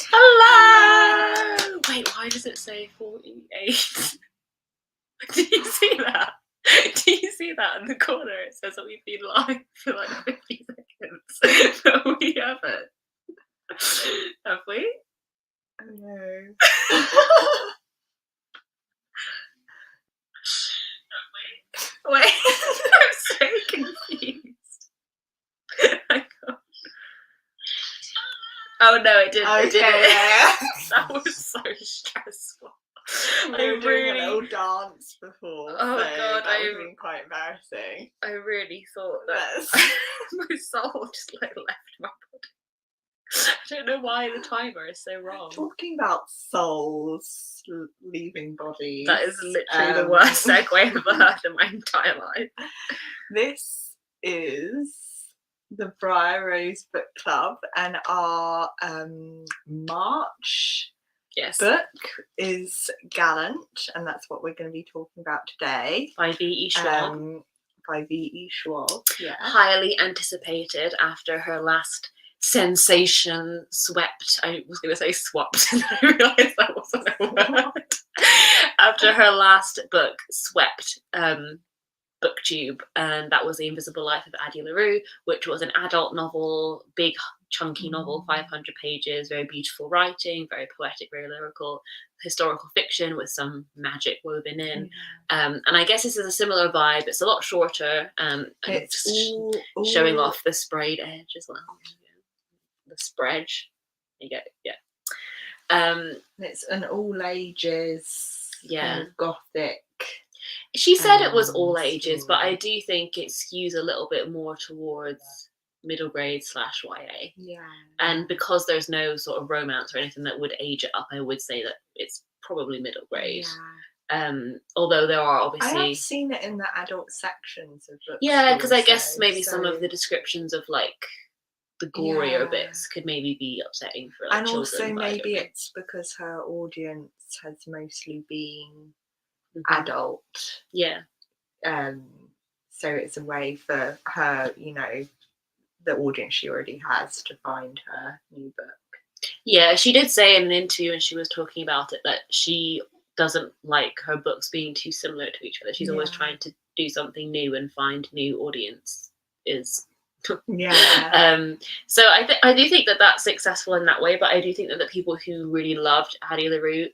Hello! Wait, why does it say 48? Did you see that? Do you see that in the corner? It says that we've been live for like 50 seconds. But we haven't. Have we? Oh no. Wait, I'm so confused. I can't. Oh no, it didn't. Okay, It didn't. yeah. That was so stressful. We were doing a little dance before. Oh so god, that would have been quite embarrassing. I really thought that my soul just like left my body. I don't know why the timer is so wrong. Talking about souls leaving bodies. That is literally the worst segue I've ever heard in my entire life. This is the Briar Rose Book Club, and our March book is Gallant, and that's what we're going to be talking about today. By V E Schwab. By V E Schwab, yeah. Highly anticipated after her last sensation swept. I was going to say swapped, and I realised that wasn't a word. After her last book swept booktube, and that was The Invisible Life of Addie LaRue, which was an adult novel, big chunky novel, 500 pages, very beautiful writing, very poetic, very lyrical, historical fiction with some magic woven in. And I guess this is a similar vibe. It's a lot shorter, and it's showing off the sprayed edge as well. The spread. You get it, yeah. It's an all ages kind of gothic. She said it was all ages, but I do think it skews a little bit more towards middle grade / YA. Yeah. And because there's no sort of romance or anything that would age it up, I would say that it's probably middle grade. Yeah. Although there are obviously. I have seen it in the adult sections of books. Yeah, because I guess maybe some of the descriptions of like the gorier bits could maybe be upsetting for like children. And also maybe it's because her audience has mostly been adult. Yeah. So it's a way for her, you know, the audience she already has to find her new book. Yeah, she did say in an interview when she was talking about it that she doesn't like her books being too similar to each other. She's always trying to do something new and find new audiences. Yeah. So I do think that that's successful in that way, but I do think that the people who really loved Addie LaRue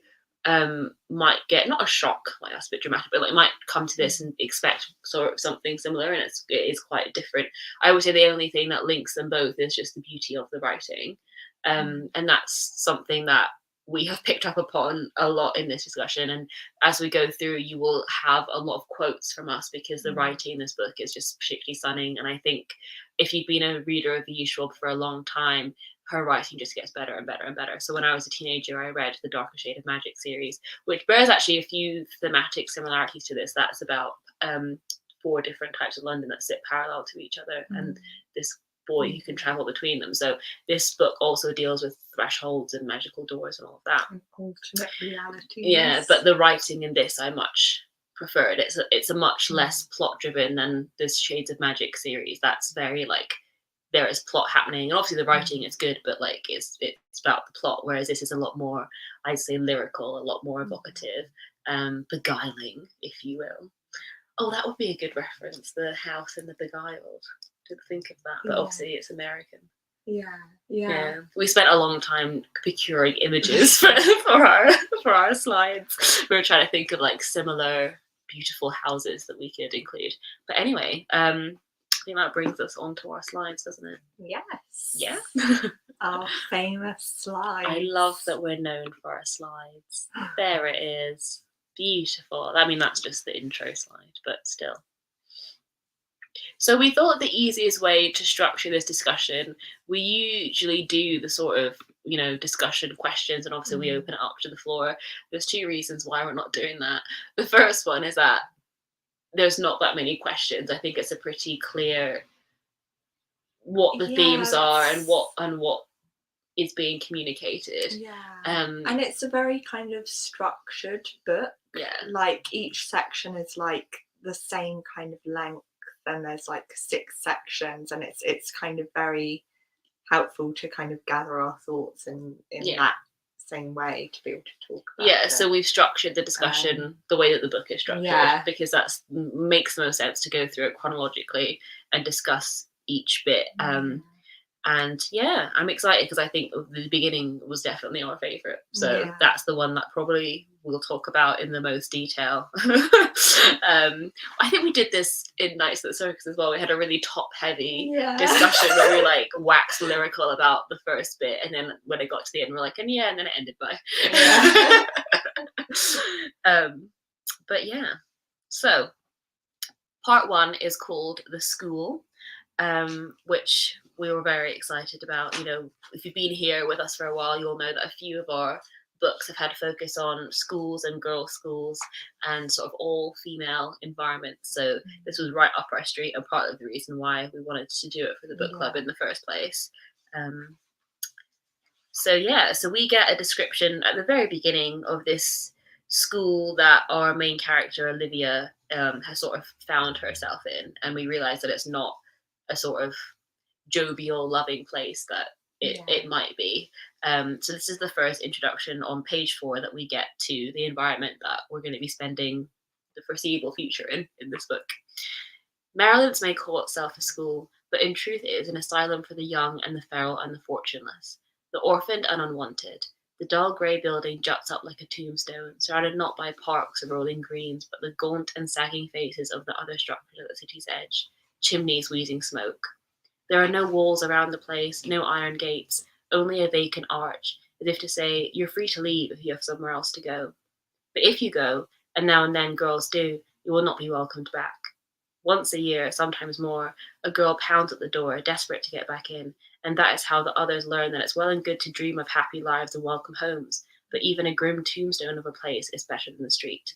might get not a shock, like that's a bit dramatic, but like might come to this and expect sort of something similar, and it is quite different. I would say the only thing that links them both is just the beauty of the writing, and that's something that we have picked up upon a lot in this discussion. And as we go through, you will have a lot of quotes from us because the writing in this book is just particularly stunning. And I think if you've been a reader of V E Schwab for a long time, her writing just gets better and better and better. So when I was a teenager, I read the Darker Shade of Magic series, which bears actually a few thematic similarities to this. That's about 4 different types of London that sit parallel to each other, and this boy who can travel between them. So this book also deals with thresholds and magical doors and all of that. Alternate realities. Yeah, but the writing in this I much preferred. It's a much less plot driven than this Shades of Magic series. That's very like there is plot happening, and obviously the writing is good, but like it's about the plot, whereas this is a lot more, I'd say, lyrical, a lot more evocative, beguiling, if you will. Oh, that would be a good reference, the house in the Beguiled. Didn't think of that, but obviously it's American. Yeah. We spent a long time procuring images for our slides. We were trying to think of like similar beautiful houses that we could include. But anyway, I think that brings us on to our slides, doesn't it? Yes. Yeah. Our famous slides. I love that we're known for our slides. There it is. Beautiful. I mean, that's just the intro slide, but still. So we thought the easiest way to structure this discussion, we usually do the sort of, you know, discussion questions, and obviously we open it up to the floor. There's 2 reasons why we're not doing that. The first one is that there's not that many questions. I think it's a pretty clear what the themes are and what is being communicated. And it's a very kind of structured book. Like each section is like the same kind of length, and there's like 6 sections, and it's kind of very helpful to kind of gather our thoughts in that same way to be able to talk about Yeah, it. so we've structured the discussion the way that the book is structured, because that makes the most sense to go through it chronologically and discuss each bit. And yeah, I'm excited because I think the beginning was definitely our favourite. So that's the one that probably we'll talk about in the most detail. I think we did this in Nights at the Circus as well. We had a really top-heavy discussion where we like waxed lyrical about the first bit, and then when it got to the end, we're like, and then it ended by. But yeah, so part 1 is called The School, which we were very excited about. You know, if you've been here with us for a while, you'll know that a few of our books have had focus on schools and girls' schools and sort of all female environments. So this was right up our street, and part of the reason why we wanted to do it for the book club in the first place. So we get a description at the very beginning of this school that our main character Olivia has sort of found herself in, and we realize that it's not a sort of jovial, loving place that it might be. So this is the first introduction on page 4 that we get to the environment that we're going to be spending the foreseeable future in this book. Maryland's may call itself a school, but in truth it is an asylum for the young and the feral and the fortuneless, the orphaned and unwanted. The dull grey building juts up like a tombstone, surrounded not by parks or rolling greens, but the gaunt and sagging faces of the other structures at the city's edge, chimneys wheezing smoke. There are no walls around the place, no iron gates, only a vacant arch, as if to say, you're free to leave if you have somewhere else to go. But if you go, and now and then girls do, you will not be welcomed back. Once a year, sometimes more, a girl pounds at the door, desperate to get back in, and that is how the others learn that it's well and good to dream of happy lives and welcome homes, but even a grim tombstone of a place is better than the street.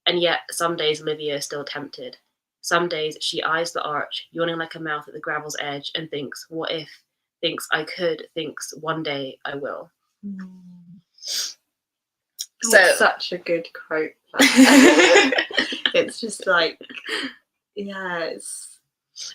And yet, some days Olivia is still tempted. Some days she eyes the arch, yawning like a mouth at the gravel's edge, and thinks, what if? Thinks, I could. Thinks, one day I will. So it's such a good quote. It's just like, and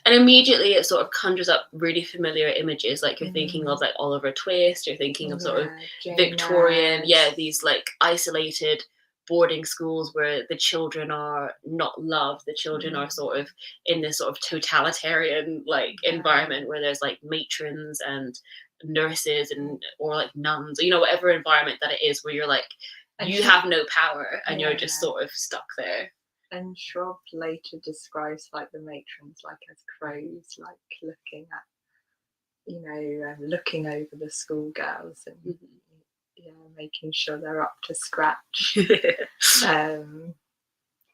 immediately it sort of conjures up really familiar images, like you're thinking of like Oliver Twist, you're thinking of sort of Jane Victorian, Eyre. These like isolated boarding schools where the children are not loved, the children are sort of in this sort of totalitarian like environment where there's like matrons and nurses and or like nuns, you know, whatever environment that it is where you're like you have no power and you're just sort of stuck there. And Schwab later describes like the matrons like as crows, like looking at, you know, looking over the schoolgirls and making sure they're up to scratch.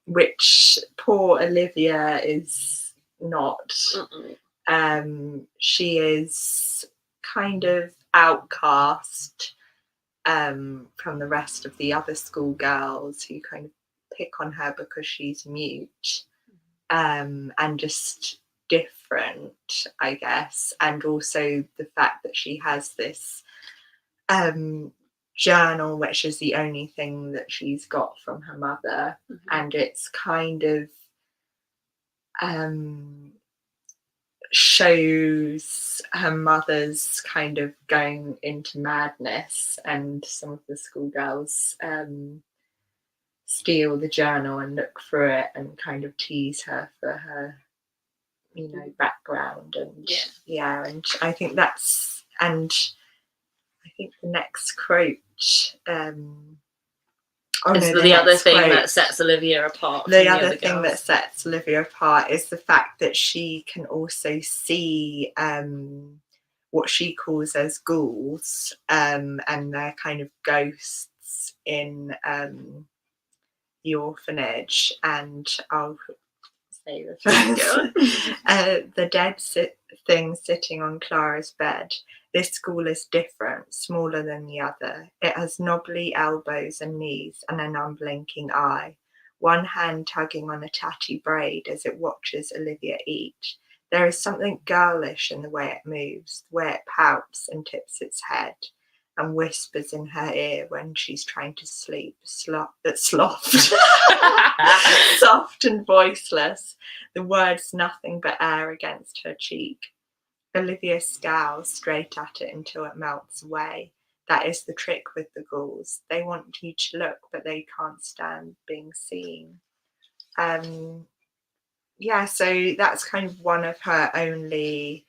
Which poor Olivia is not. She is kind of outcast from the rest of the other schoolgirls who kind of pick on her because she's mute and just different, I guess. And also the fact that she has this journal, which is the only thing that she's got from her mother, and it's kind of shows her mother's kind of going into madness, and some of the schoolgirls steal the journal and look through it and kind of tease her for her, you know, background and and I think that's, and I think the next quote the other thing that sets Olivia apart. The other thing that sets Olivia apart is the fact that she can also see what she calls as ghouls, and they're kind of ghosts in the orphanage. And I'll say the first. The dead thing sitting on Clara's bed. This school is different, smaller than the other. It has knobbly elbows and knees and an unblinking eye, one hand tugging on a tatty braid as it watches Olivia eat. There is something girlish in the way it moves, the way it pouts and tips its head and whispers in her ear when she's trying to sleep, soft and voiceless, the words nothing but air against her cheek. Olivia scowls straight at it until it melts away. that is the trick with the ghouls. They want you to look, but they can't stand being seen. Yeah, so that's kind of one of her only.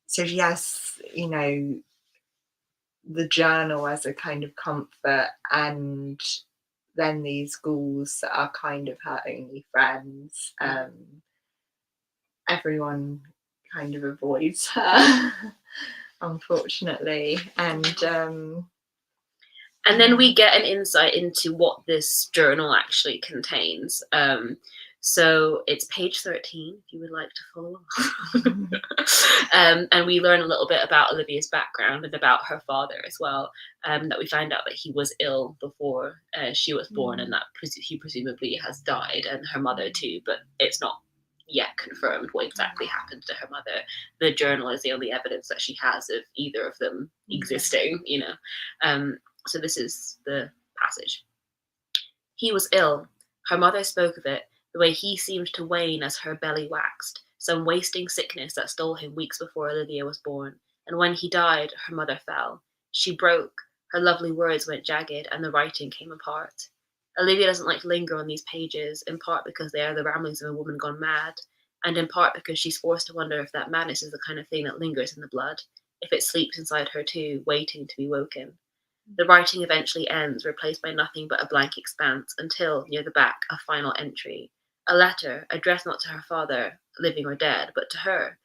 So she has, you know, the journal as a kind of comfort, and then these ghouls that are kind of her only friends. Everyone kind of avoids her, unfortunately, and then we get an insight into what this journal actually contains. So it's page 13, if you would like to follow along. And we learn a little bit about Olivia's background and about her father as well, that we find out that he was ill before she was born, and that he presumably has died, and her mother too, but it's not yet confirmed what exactly happened to her mother. The journal is the only evidence that she has of either of them existing, you know. So this is the passage. He was ill. Her mother spoke of it, the way he seemed to wane as her belly waxed, some wasting sickness that stole him weeks before Olivia was born. And when he died, her mother fell. She broke. Her lovely words went jagged, and the writing came apart. Olivia doesn't like to linger on these pages, in part because they are the ramblings of a woman gone mad, and in part because she's forced to wonder if that madness is the kind of thing that lingers in the blood, if it sleeps inside her too, waiting to be woken. The writing eventually ends, replaced by nothing but a blank expanse, until, near the back, a final entry. A letter, addressed not to her father, living or dead, but to her.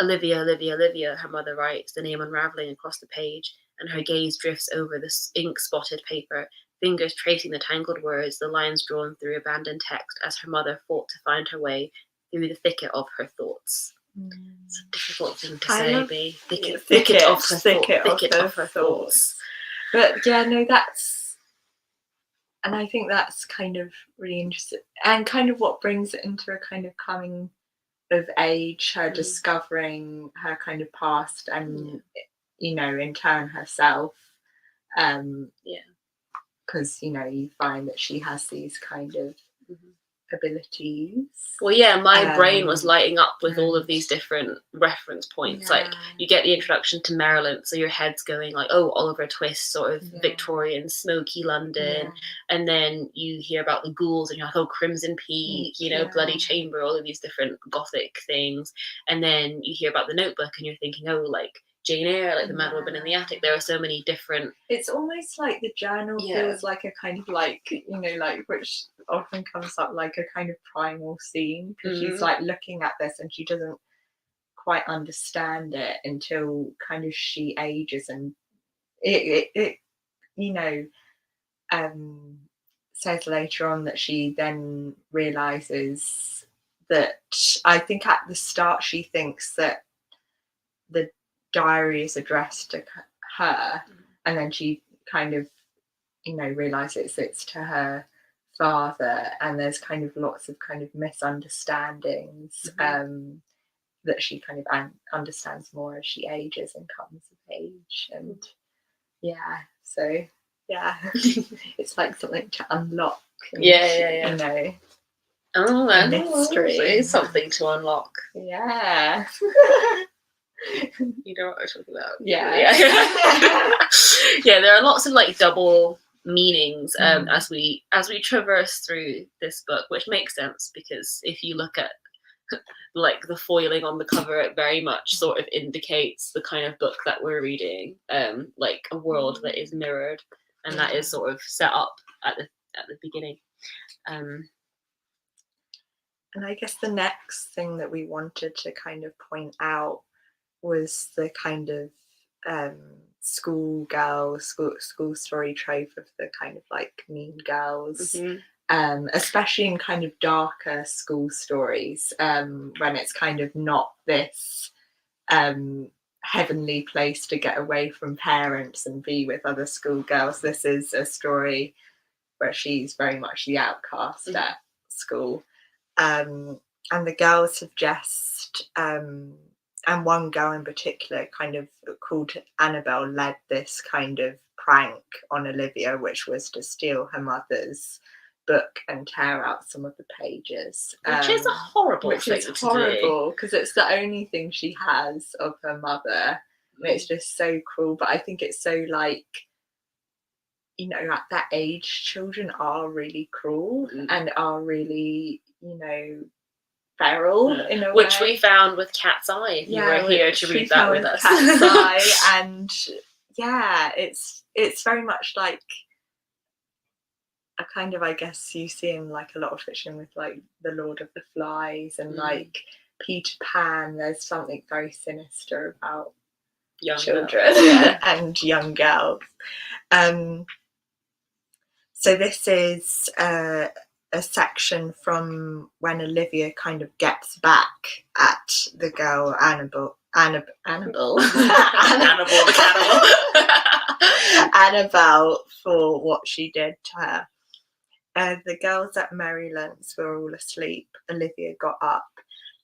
Olivia, Olivia, Olivia, her mother writes, the name unravelling across the page, and her gaze drifts over the ink-spotted paper, fingers tracing the tangled words, the lines drawn through abandoned text, as her mother fought to find her way through the thicket of her thoughts. It's a difficult thing to say, Bea. Thicket of her thoughts. But yeah, no, and I think that's kind of really interesting, and kind of what brings it into a kind of coming of age, her discovering her kind of past, and you know, in turn herself. Because you know, you find that she has these kind of abilities. Well, yeah, my brain was lighting up with all of these different reference points. Like, you get the introduction to Maryland, so your head's going like, oh, Oliver Twist, sort of Victorian, smoky London, and then you hear about the ghouls, and you're like, oh, Crimson Peak, you know, Bloody Chamber, all of these different gothic things, and then you hear about the Notebook, and you're thinking, oh, like Jane Eyre, like the Mad Woman in the Attic. There are so many different. It's almost like the journal feels like a kind of like, you know, like, which often comes up like a kind of primal scene, because she's like looking at this and she doesn't quite understand it until kind of she ages, and it you know, says later on that she then realizes that, I think at the start she thinks that the diary is addressed to her, and then she kind of, you know, realizes it's to her father, and there's kind of lots of kind of misunderstandings that she kind of understands more as she ages and comes of age. And so it's like something to unlock, and, you know, a mystery. It's something to unlock. You know what I'm talking about. There are lots of like double meanings as we traverse through this book, which makes sense, because if you look at like the foiling on the cover, it very much sort of indicates the kind of book that we're reading, like a world that is mirrored, and that is sort of set up at the beginning. And I guess the next thing that we wanted to kind of point out was the kind of school story trope of the kind of like mean girls, especially in kind of darker school stories, when it's kind of not this heavenly place to get away from parents and be with other schoolgirls. This is a story where she's very much the outcast at school, and the girls have just and one girl in particular, kind of called Annabelle, led this kind of prank on Olivia, which was to steal her mother's book and tear out some of the pages. Which is a horrible thing to do. Which is horrible, because it's the only thing she has of her mother. And it's just so cruel. But I think it's so like you know, at that age, children are really cruel and are really, you know, feral in a which way. we found with Cat's Eye. You were here to read that with us. Cat's Eye, and yeah, it's very much like a kind of, I guess you see in like a lot of fiction with like The Lord of the Flies and like Peter Pan. There's something very sinister about Young children and young girls. So this is a section from when Olivia kind of gets back at the girl Annabelle the cannibal. Annabelle, for what she did to her. The girls at Maryland's were all asleep. Olivia got up.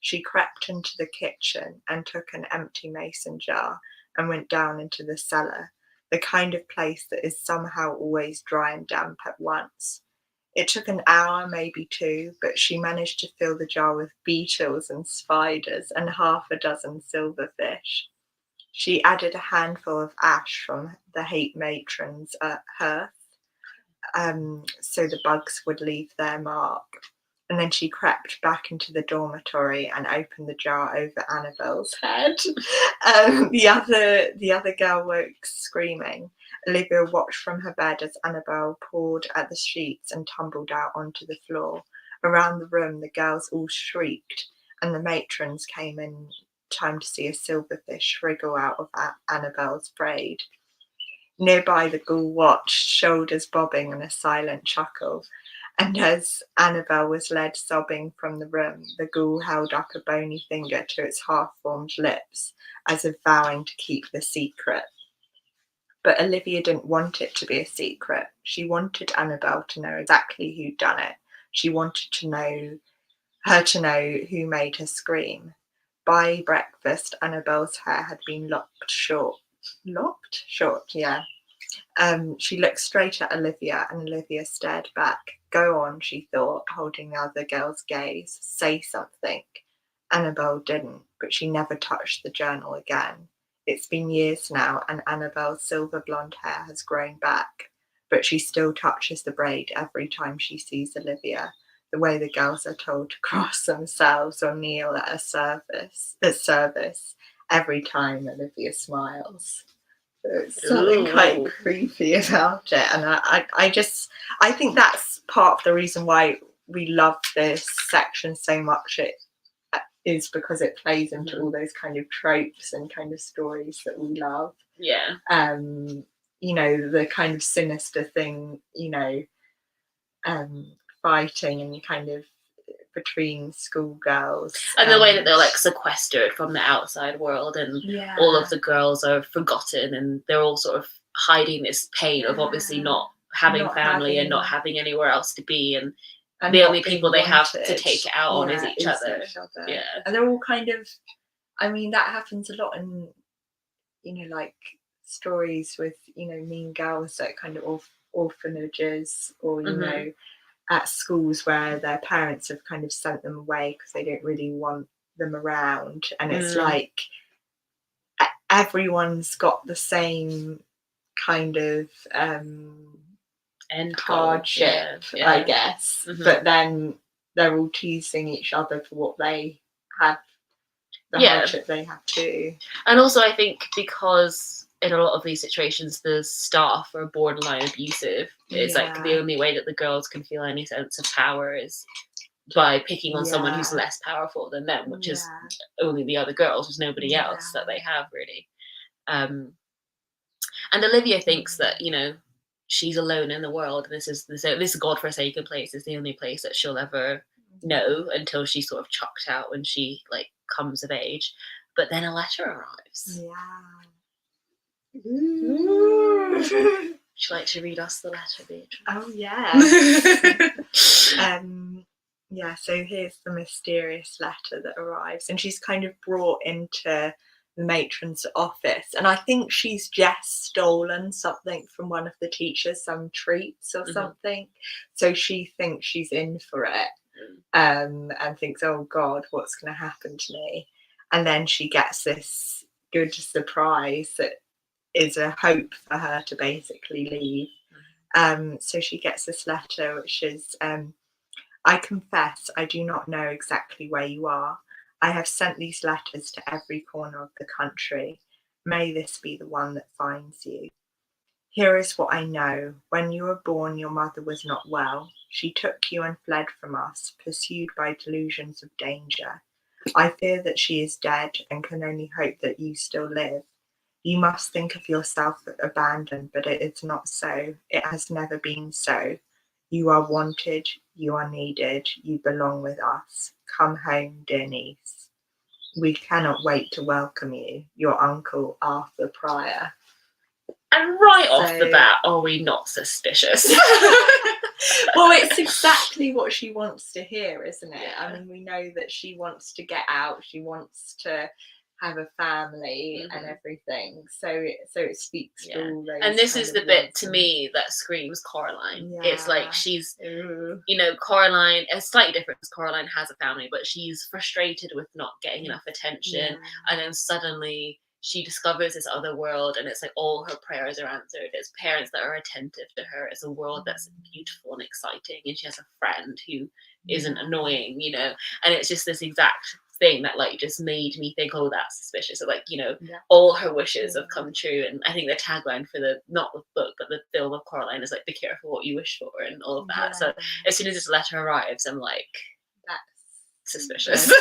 She crept into the kitchen and took an empty mason jar and went down into the cellar, the kind of place that is somehow always dry and damp at once. It took an hour, maybe 2, but she managed to fill the jar with beetles and spiders and half a dozen silverfish. She added a handful of ash from the Hate Matron's hearth, so the bugs would leave their mark. And then she crept back into the dormitory and opened the jar over Annabelle's head. The other girl woke screaming. Olivia watched from her bed as Annabelle pawed at the sheets and tumbled out onto the floor. Around the room, the girls all shrieked, and the matrons came in time to see a silverfish wriggle out of Annabelle's braid. Nearby, the ghoul watched, shoulders bobbing and a silent chuckle. And as Annabelle was led sobbing from the room, the ghoul held up a bony finger to its half-formed lips, as if vowing to keep the secret. But Olivia didn't want it to be a secret. She wanted Annabelle to know exactly who'd done it. She wanted her to know who made her scream. By breakfast, Annabelle's hair had been locked short, yeah. She looked straight at Olivia, and Olivia stared back. Go on, she thought, holding the other girl's gaze. Say something. Annabelle didn't, but she never touched the journal again. It's been years now, and Annabelle's silver blonde hair has grown back, but she still touches the braid every time she sees Olivia, the way the girls are told to cross themselves or kneel at a service every time Olivia smiles. There's something quite creepy about it, and I think that's part of the reason why we love this section so much. It is because it plays into all those kind of tropes and kind of stories that we love. Yeah. You know, the kind of sinister thing, you know, fighting and kind of between schoolgirls, and the way that they're like sequestered from the outside world, and all of the girls are forgotten, and they're all sort of hiding this pain of obviously not having family and not having anywhere else to be, and the only people they have to take it out on is each other. Yeah, and they're all kind of, I mean, that happens a lot in, you know, like stories with, you know, mean girls at kind of orphanages, or you know, at schools where their parents have kind of sent them away because they don't really want them around, and it's like everyone's got the same kind of end hardship, I guess, but then they're all teasing each other for what they have, the hardship they have too. And also I think because in a lot of these situations the staff are borderline abusive, it's like the only way that the girls can feel any sense of power is by picking on someone who's less powerful than them, which is only the other girls. There's nobody else that they have really. And Olivia thinks that, you know, she's alone in the world. This godforsaken place is the only place that she'll ever know until she's sort of chucked out when she like comes of age. But then a letter arrives. Would you like to read us the letter, Beatrice? Oh yeah. Yeah, so here's the mysterious letter that arrives, and she's kind of brought into the matron's office, and I think she's just stolen something from one of the teachers, some treats or something, so she thinks she's in for it, and thinks, oh god, what's going to happen to me? And then she gets this good surprise that is a hope for her to basically leave. So she gets this letter, which is, I confess I do not know exactly where you are. I have sent these letters to every corner of the country. May this be the one that finds you. Here is what I know. When you were born, your mother was not well. She took you and fled from us, pursued by delusions of danger. I fear that she is dead and can only hope that you still live. You must think of yourself abandoned, but it is not so. It has never been so. You are wanted, you are needed, you belong with us. Come home, dear niece. We cannot wait to welcome you, your uncle Arthur Prior. And right off the bat, are we not suspicious? Well, it's exactly what she wants to hear, isn't it? Yeah. I mean, we know that she wants to get out, she wants to have a family and everything. So it speaks to all those. And this is the bit to me that screams Coraline. Yeah. It's like she's, Coraline, it's slightly different because Coraline has a family, but she's frustrated with not getting enough attention. And then suddenly she discovers this other world, and it's like all her prayers are answered. It's parents that are attentive to her. It's a world that's beautiful and exciting, and she has a friend who isn't annoying, and it's just this exact thing that like just made me think, oh, that's suspicious. So like, all her wishes have come true. And I think the tagline for not the book but the film of Coraline is like, be careful what you wish for and all of that. So as soon as this letter arrives, I'm like, that's suspicious.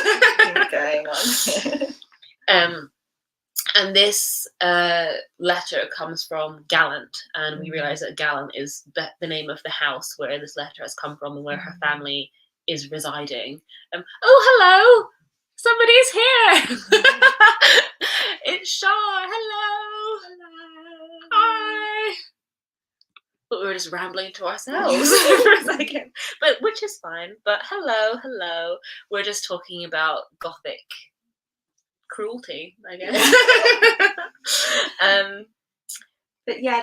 Going on. And this letter comes from Gallant, and we realize that Gallant is the name of the house where this letter has come from and where her family is residing. Oh, hello! Somebody's here! It's Shaw! Hello! Hi! But we were just rambling to ourselves for a second. But which is fine. But hello. We're just talking about Gothic cruelty, I guess. But yeah,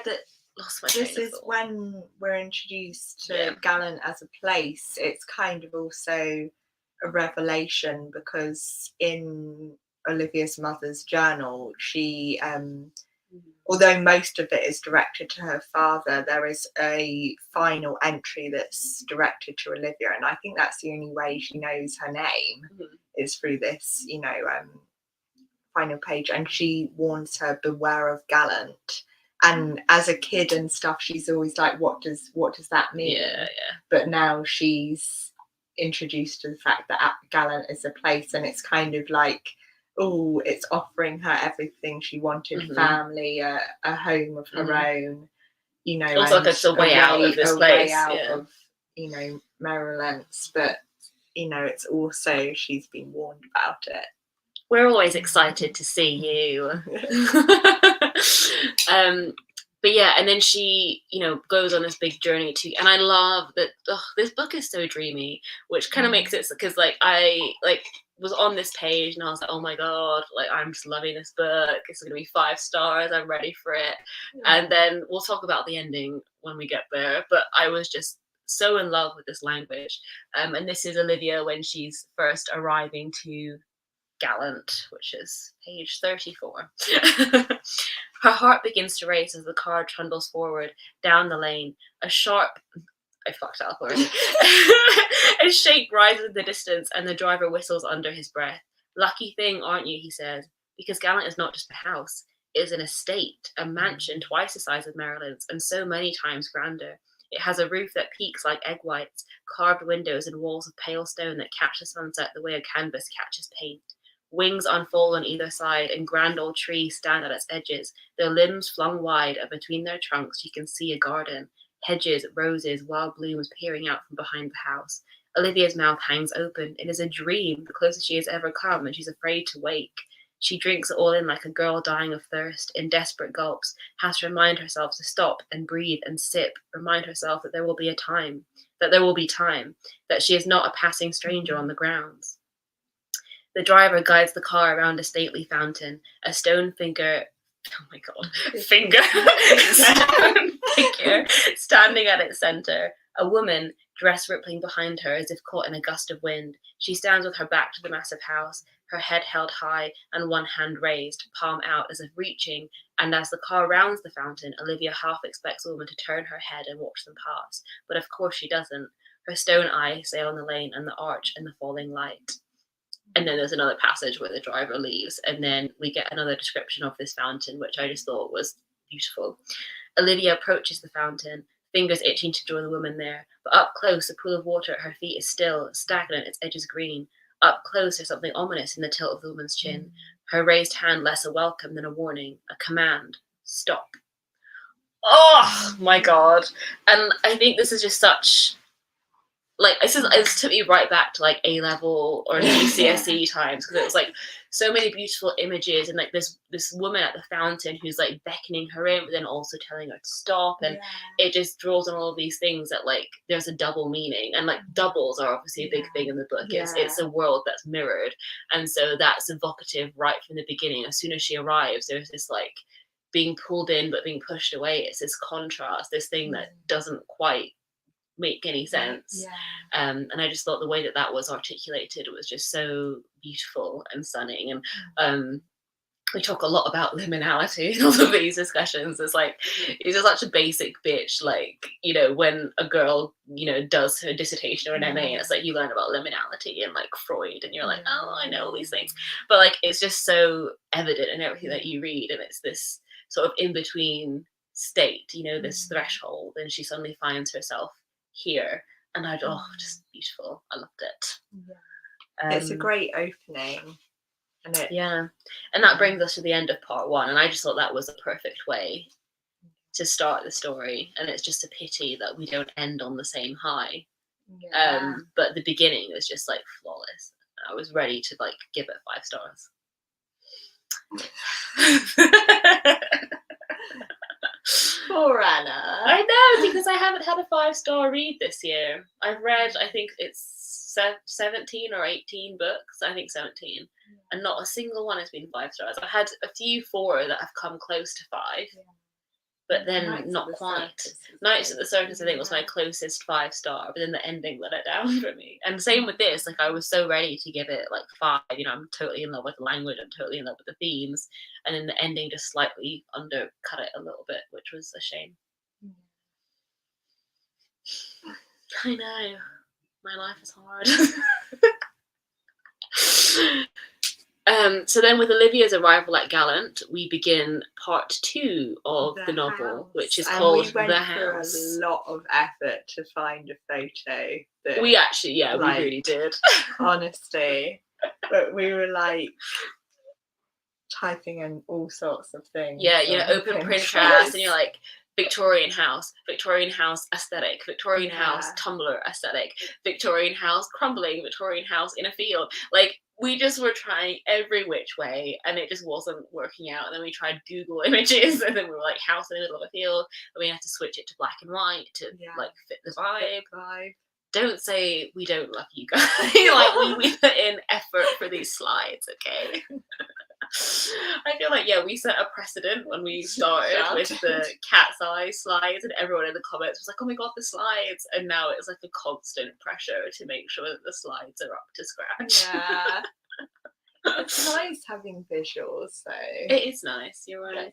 lost my this is when we're introduced to Gallant as a place. It's kind of also a revelation, because in Olivia's mother's journal, she although most of it is directed to her father, there is a final entry that's directed to Olivia, and I think that's the only way she knows her name is through this final page. And she warns her, beware of Gallant. And as a kid and stuff, she's always like, what does that mean? But now she's introduced to the fact that Gallant is a place, and it's kind of like, it's offering her everything she wanted, family, a home of her own, also like it's a way out of this place, of Merrilance. But it's also, she's been warned about it. We're always excited to see you. But yeah, and then she, goes on this big journey and I love that this book is so dreamy, which kind of makes it, because I was on this page and I was like, oh my god, I'm just loving this book. It's gonna be 5 stars. I'm ready for it. And then we'll talk about the ending when we get there. But I was just so in love with this language. And this is Olivia when she's first arriving to Gallant, which is page 34. Her heart begins to race as the car trundles forward down the lane. I fucked up already. A shake rises in the distance and the driver whistles under his breath. Lucky thing, aren't you, he says, because Gallant is not just a house. It is an estate, a mansion twice the size of Maryland's and so many times grander. It has a roof that peaks like egg whites, carved windows and walls of pale stone that catch the sunset the way a canvas catches paint. Wings unfold on either side, and grand old trees stand at its edges, their limbs flung wide, and between their trunks you can see a garden, hedges, roses, wild blooms peering out from behind the house. Olivia's mouth hangs open. It is a dream, the closest she has ever come, and she's afraid to wake. She drinks it all in like a girl dying of thirst, in desperate gulps, has to remind herself to stop and breathe and sip, remind herself that there will be time, that she is not a passing stranger on the grounds. The driver guides the car around a stately fountain, a stone figure standing at its center. A woman, dress rippling behind her as if caught in a gust of wind. She stands with her back to the massive house, her head held high and one hand raised, palm out as if reaching, and as the car rounds the fountain, Olivia half expects the woman to turn her head and watch them pass, but of course she doesn't. Her stone eyes sail on the lane and the arch and the falling light. And then there's another passage where the driver leaves, and then we get another description of this fountain, which I just thought was beautiful. Olivia approaches the fountain, fingers itching to join the woman there, but up close, the pool of water at her feet is still, stagnant, its edges green. Up close, there's something ominous in the tilt of the woman's chin, her raised hand less a welcome than a warning, a command. Stop. Oh my God. And I think this is just such, like, it took me right back to like A level or GCSE times, because it was like so many beautiful images, and like this woman at the fountain who's like beckoning her in, but then also telling her to stop, and it just draws on all of these things that like there's a double meaning, and like doubles are obviously a big thing in the book. It's a world that's mirrored, and so that's evocative right from the beginning. As soon as she arrives, there's this like being pulled in but being pushed away. It's this contrast, this thing that doesn't quite make any sense. And I just thought the way that was articulated was just so beautiful and stunning. And we talk a lot about liminality in all of these discussions. It's like, it's just such a basic bitch, like, you know, when a girl, you know, does her dissertation or an MA, and it's like you learn about liminality and like Freud, and you're like, oh, I know all these things, but like it's just so evident in everything that you read, and it's this sort of in between state, you know, this threshold, and she suddenly finds herself here, and just beautiful. I loved it. It's a great opening, and and that brings us to the end of part one, and I just thought that was a perfect way to start the story, and it's just a pity that we don't end on the same high. But the beginning is just like flawless. I was ready to like give it 5 stars. Poor Anna. I know, because I haven't had a 5-star read this year. I've read, I think it's 17 or 18 books. I think 17. And not a single one has been 5 stars. I had a few 4 that have come close to 5. But then not quite. Nights at the Circus, I think, was my closest 5-star, but then the ending let it down for me. And same with this, like I was so ready to give it like 5. You know, I'm totally in love with the language, I'm totally in love with the themes, and then the ending just slightly undercut it a little bit, which was a shame. I know, my life is hard. So then with Olivia's arrival at Gallant, we begin part 2 of the novel, which is called The House. Through a lot of effort to find a photo. We actually, we really did. Honestly. But we were like typing in all sorts of things. Yeah, you know, open Pinterest, and you're like, Victorian house aesthetic, Victorian house Tumblr aesthetic, Victorian house crumbling, Victorian house in a field. Like, we just were trying every which way, and it just wasn't working out. And then we tried Google images, and then we were like, house in the middle of a field, and we had to switch it to black and white to like fit the vibe. Don't say we don't love you guys. Like we put in effort for these slides, okay? I feel like we set a precedent when we started with the cat's eye slides, and everyone in the comments was like, oh my god, the slides, and now it's like a constant pressure to make sure that the slides are up to scratch. It's nice having visuals though. It is nice, you're right.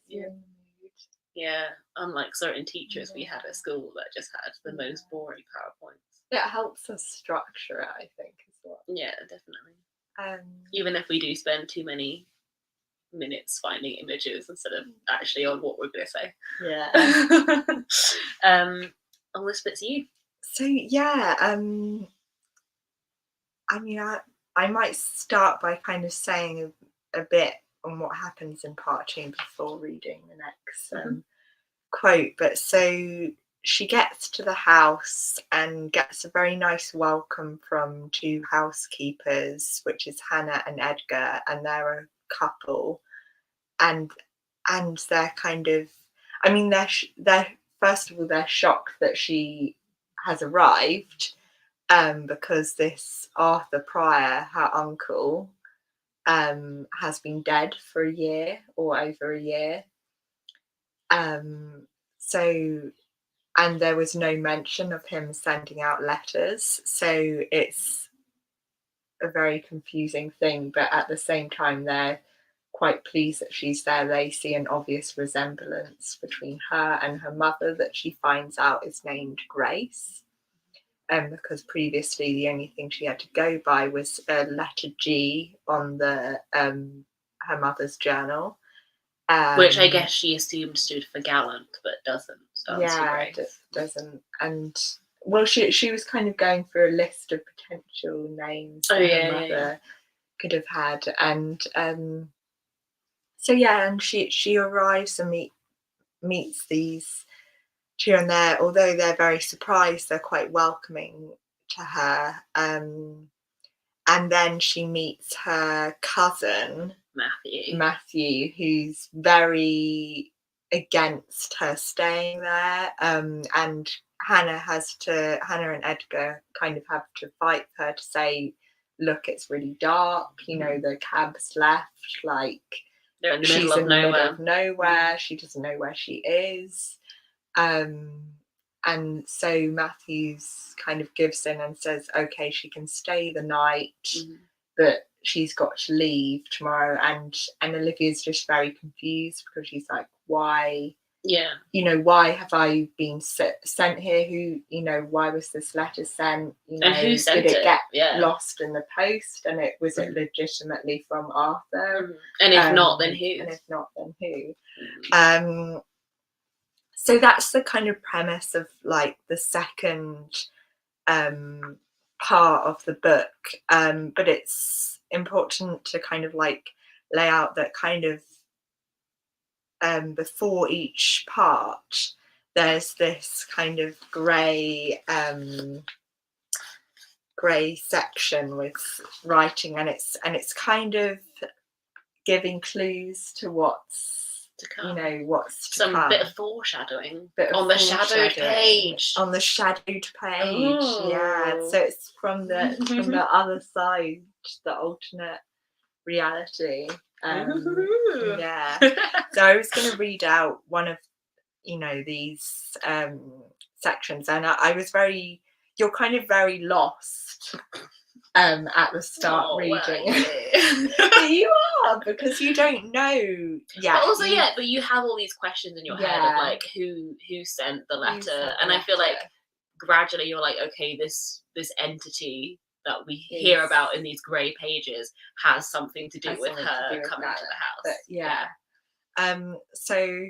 Unlike certain teachers we had at school that just had the most boring PowerPoints. It helps us structure it, I think, as well. Yeah, definitely. Even if we do spend too many minutes finding images instead of actually on what we're going to say. Elizabeth, you. So I mean, I might start by kind of saying a bit on what happens in part 2 before reading the next quote. But so she gets to the house and gets a very nice welcome from 2 housekeepers, which is Hannah and Edgar, and they're a couple, and they're kind of, I mean, they're first of all, they're shocked that she has arrived, because this Arthur Briar, her uncle, has been dead for a year or over a year. So, and there was no mention of him sending out letters. So it's a very confusing thing, but at the same time they're quite pleased that she's there. They see an obvious resemblance between her and her mother that she finds out is named Grace. Because previously the only thing she had to go by was a letter G on the her mother's journal. Which I guess she assumed stood for Gallant, but doesn't. So doesn't. And well, she was kind of going through a list of potential names her mother could have had, and so and she arrives and meets these two, and although they're very surprised, they're quite welcoming to her. And then she meets her cousin Matthew, who's very against her staying there. And Hannah and Edgar kind of have to fight her to say, look, it's really dark, the cab's left, like they're in the middle of nowhere. She doesn't know where she is. And so Matthews kind of gives in and says, okay, she can stay the night, but she's got to leave tomorrow. And Olivia's just very confused because she's like, why? Yeah. Why have I been sent here? Who, why was this letter sent? And who sent it? Did it get lost in the post? And was it legitimately from Arthur? And if not, then who? And if not, then who? So that's the kind of premise of like the second part of the book. But it's important to kind of like lay out that kind of before each part, there's this kind of grey section with writing, and it's kind of giving clues to what's to come. What's to come. Bit of foreshadowing on the shadowed page. On the shadowed page, So it's from the other side, the alternate reality. So I was going to read out one of these sections, and I was you're kind of very lost at the start reading. You are, because you don't know but also but you have all these questions in your head of like who sent the letter, and I feel like gradually you're like, okay, this entity that we hear about in these grey pages has something to do with her coming to the house. But so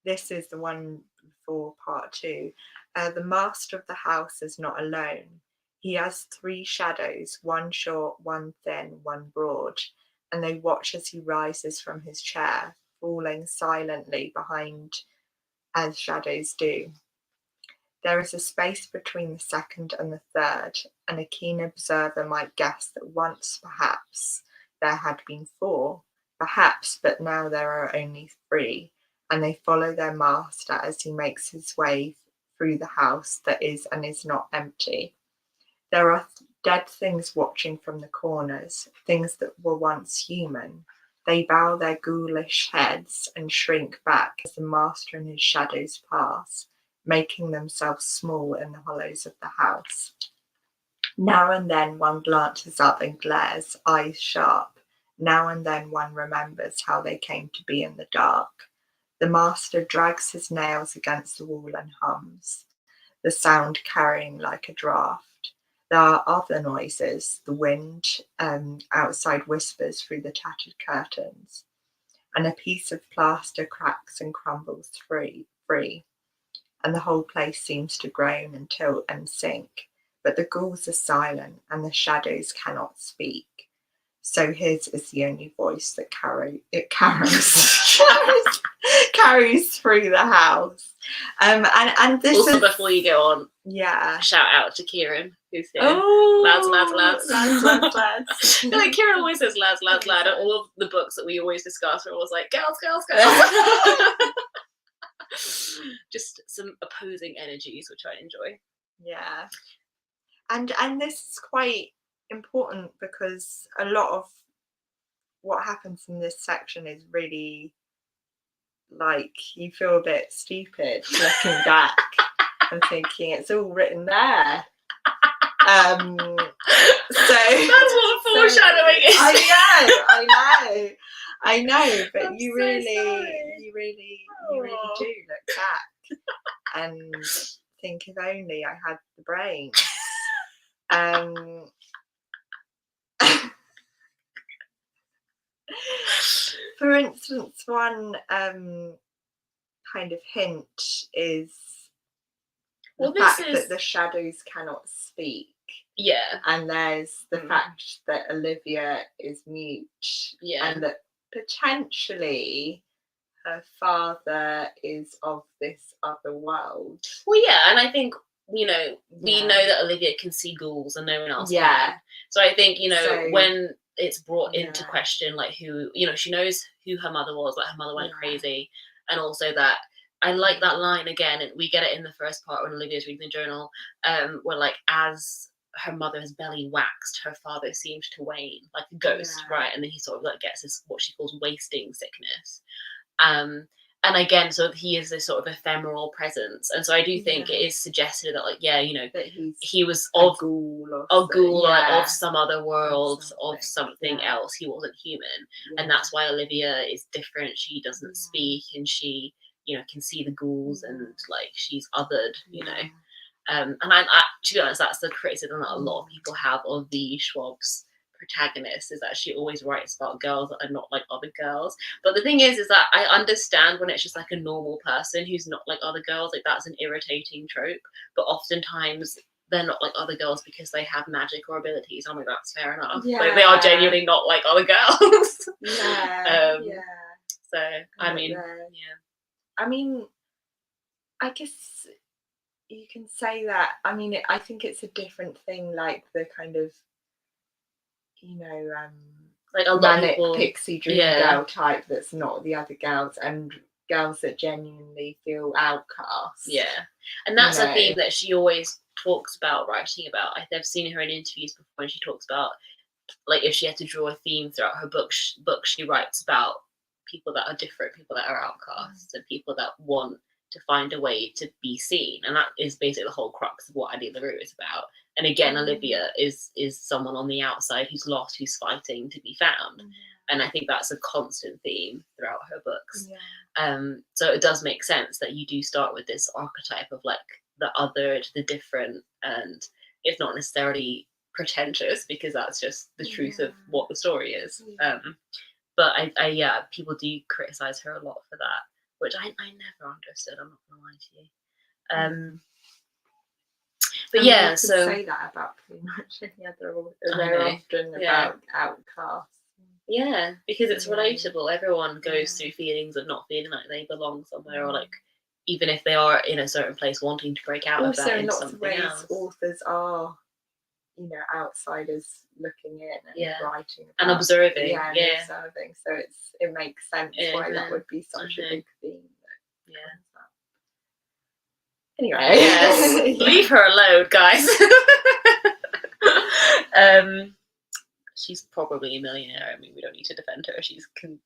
this is the one for part 2. The master of the house is not alone. He has 3 shadows, one short, one thin, one broad, and they watch as he rises from his chair, falling silently behind as shadows do. There is a space between the second and the third, and a keen observer might guess that once, perhaps, there had been 4, perhaps, but now there are only 3, and they follow their master as he makes his way through the house that is and is not empty. There are dead things watching from the corners, things that were once human. They bow their ghoulish heads and shrink back as the master and his shadows pass, making themselves small in the hollows of the house. Now and then one glances up and glares, eyes sharp. Now and then one remembers how they came to be in the dark. The master drags his nails against the wall and hums, the sound carrying like a draught. There are other noises. The wind outside whispers through the tattered curtains, and a piece of plaster cracks and crumbles free, and the whole place seems to groan and tilt and sink. But the ghouls are silent, and the shadows cannot speak. So his is the only voice that carries through the house. And this also, is, before you go on, shout out to Kieran, who's here. Lads. Like, Kieran always says lads. And all of the books that we always discuss are always like girls. Just some opposing energies, which I enjoy. Yeah, and this is quite important because a lot of what happens in this section is really like you feel a bit stupid looking back and thinking it's all written there. So that's what foreshadowing is. I know, but I'm you so really sorry. do look back and think if only I had the brain. For instance, one kind of hint is the fact that the shadows cannot speak. Yeah. And there's the fact that Olivia is mute. Yeah. And that potentially her father is of this other world. Well, yeah, and I think, you know, we know that Olivia can see ghouls and no one else can. So I think, you know, when it's brought into question, like who, you know, she knows who her mother was, like her mother went crazy, and also that I like that line again, and we get it in the first part when Olivia's reading the journal, where like as her mother's belly waxed, her father seemed to wane like a ghost, right? And then he sort of like gets this what she calls wasting sickness. And again, so he is this sort of ephemeral presence, and so I do think it is suggested that, like, yeah, you know, that he was of a ghoul, like, of some other world, of something else. He wasn't human, and that's why Olivia is different. She doesn't speak, and she, you know, can see the ghouls, and like she's othered, you know. And I, to be honest, that's the criticism that a lot of people have of V E Schwab's protagonist, is that she always writes about girls that are not like other girls. But the thing is that I understand when it's just like a normal person who's not like other girls, like that's an irritating trope. But oftentimes they're not like other girls because they have magic or abilities. I'm like, that's fair enough. Like, they are genuinely not like other girls. So I mean, I mean, I guess you can say that. I mean, I think it's a different thing, like the kind of, you know, like a lot of people, pixie dream girl type that's not the other girls, and girls that genuinely feel outcast. And that's a theme that she always talks about writing about. I've seen her in interviews before, and she talks about, like, if she had to draw a theme throughout her book, she writes about people that are different, people that are outcasts, and people that want to find a way to be seen. And that is basically the whole crux of what Addie LaRue is about. And again, Olivia is someone on the outside who's lost, who's fighting to be found. And I think that's a constant theme throughout her books. So it does make sense that you do start with this archetype of like the othered, the different, and it's not necessarily pretentious because that's just the truth of what the story is. But I people do criticize her a lot for that, which I never understood. I'm not gonna lie to you. But yeah, you so say that about pretty much any other. They're often about outcasts. Yeah, because it's relatable. Everyone goes through feelings of not feeling like they belong somewhere, or like even if they are in a certain place, wanting to break out of that into something else. Also, in lots of ways, authors are, you know, outsiders looking in and writing about, and observing. Observing. So it makes sense why that would be such a big theme. Anyway, leave her alone, guys. She's probably a millionaire. I mean, we don't need to defend her. She can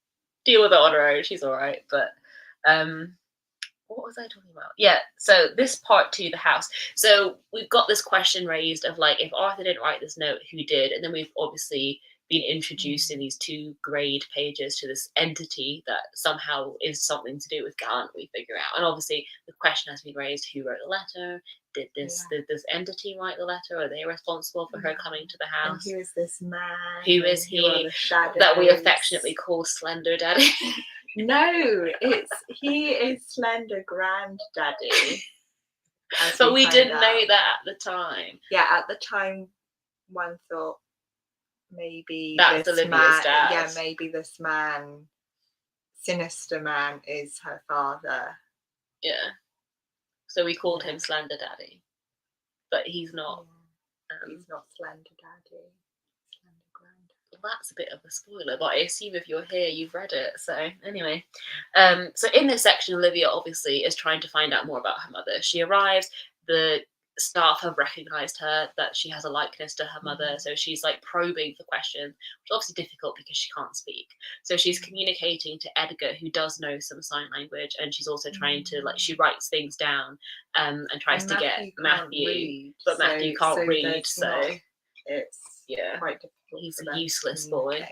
deal with it on her own. She's all right. But what was I talking about? Yeah, so this part 2, the house. So we've got this question raised of like, if Arthur didn't write this note, who did? And then we've obviously been introduced in these 2 grade pages to this entity that somehow is something to do with Gallant, we figure out. And obviously the question has been raised, who wrote the letter? Did this entity write the letter? Are they responsible for her coming to the house? And who is this man? Who is he that we affectionately call Slender Daddy? No, he is Slender Granddaddy. But we didn't know that at the time. Yeah, at the time one thought maybe that's this Olivia's man, dad. maybe this man, sinister man, is her father. Yeah. So we called him Slender Daddy, but he's not. He's not Slender Daddy. Slender Granddaddy. Well, that's a bit of a spoiler, but I assume if you're here, you've read it. So anyway, so in this section, Olivia obviously is trying to find out more about her mother. She arrives. The staff have recognized her, that she has a likeness to her mother. So she's like probing for questions, which is obviously difficult because she can't speak. So she's communicating to Edgar, who does know some sign language, and she's also trying to, like, she writes things down and tries to get Matthew, but Matthew can't read, so it's quite difficult. He's a useless boy.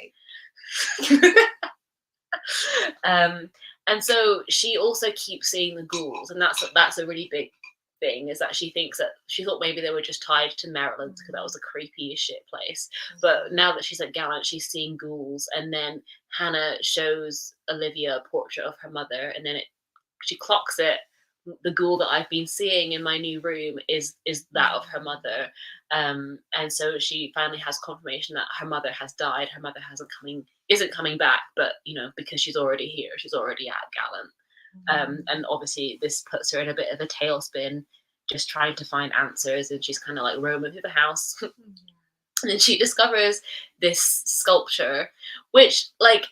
And so she also keeps seeing the ghouls, and that's a really big thing, is that she thinks that she thought maybe they were just tied to Maryland because that was a creepy as shit place. But now that she's at Gallant, she's seeing ghouls, and then Hannah shows Olivia a portrait of her mother, and then she clocks it. The ghoul that I've been seeing in my new room is that of her mother, and so she finally has confirmation that her mother has died. Her mother isn't coming back, but because she's already here, she's already at Gallant, and obviously this puts her in a bit of a tailspin, just trying to find answers, and she's kind of like roaming through the house, and then she discovers this sculpture, which like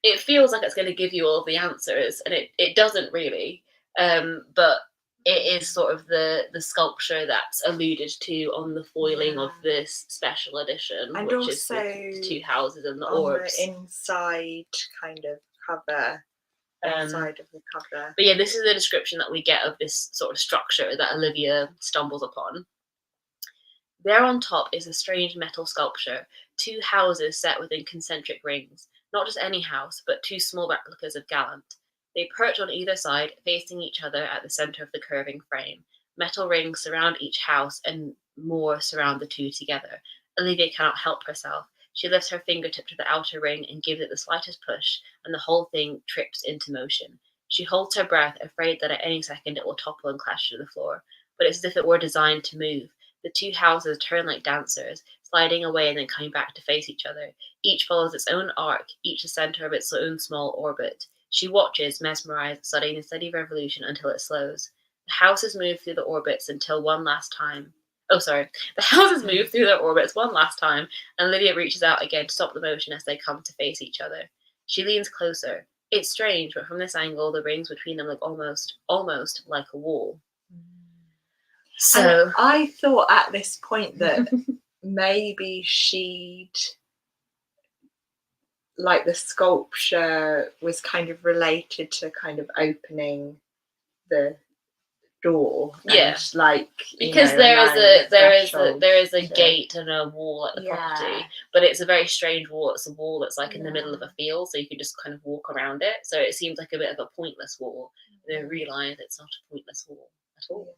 it feels like it's going to give you all the answers, and it doesn't really. But it is sort of the sculpture that's alluded to on the foiling of this special edition, and which also is the two houses and the on orbs. The inside kind of cover. Inside of the cover. But yeah, this is the description that we get of this sort of structure that Olivia stumbles upon. There on top is a strange metal sculpture, two houses set within concentric rings. Not just any house, but two small replicas of Gallant. They perch on either side, facing each other at the center of the curving frame. Metal rings surround each house, and more surround the two together. Olivia cannot help herself. She lifts her fingertip to the outer ring and gives it the slightest push, and the whole thing trips into motion. She holds her breath, afraid that at any second it will topple and crash to the floor. But it's as if it were designed to move. The two houses turn like dancers, sliding away and then coming back to face each other. Each follows its own arc, each the center of its own small orbit. She watches, mesmerized, studying the steady revolution until it slows. The houses move through the orbits until one last time. The houses move through their orbits one last time, and Lydia reaches out again to stop the motion as they come to face each other. She leans closer. It's strange, but from this angle, the rings between them look almost like a wall. So and I thought at this point that maybe like the sculpture was kind of related to kind of opening the door. Yeah, and like because there is a gate and a wall at the property, but it's a very strange wall. It's a wall that's like in the middle of a field, so you can just kind of walk around it. So it seems like a bit of a pointless wall. And then realise it's not a pointless wall at all.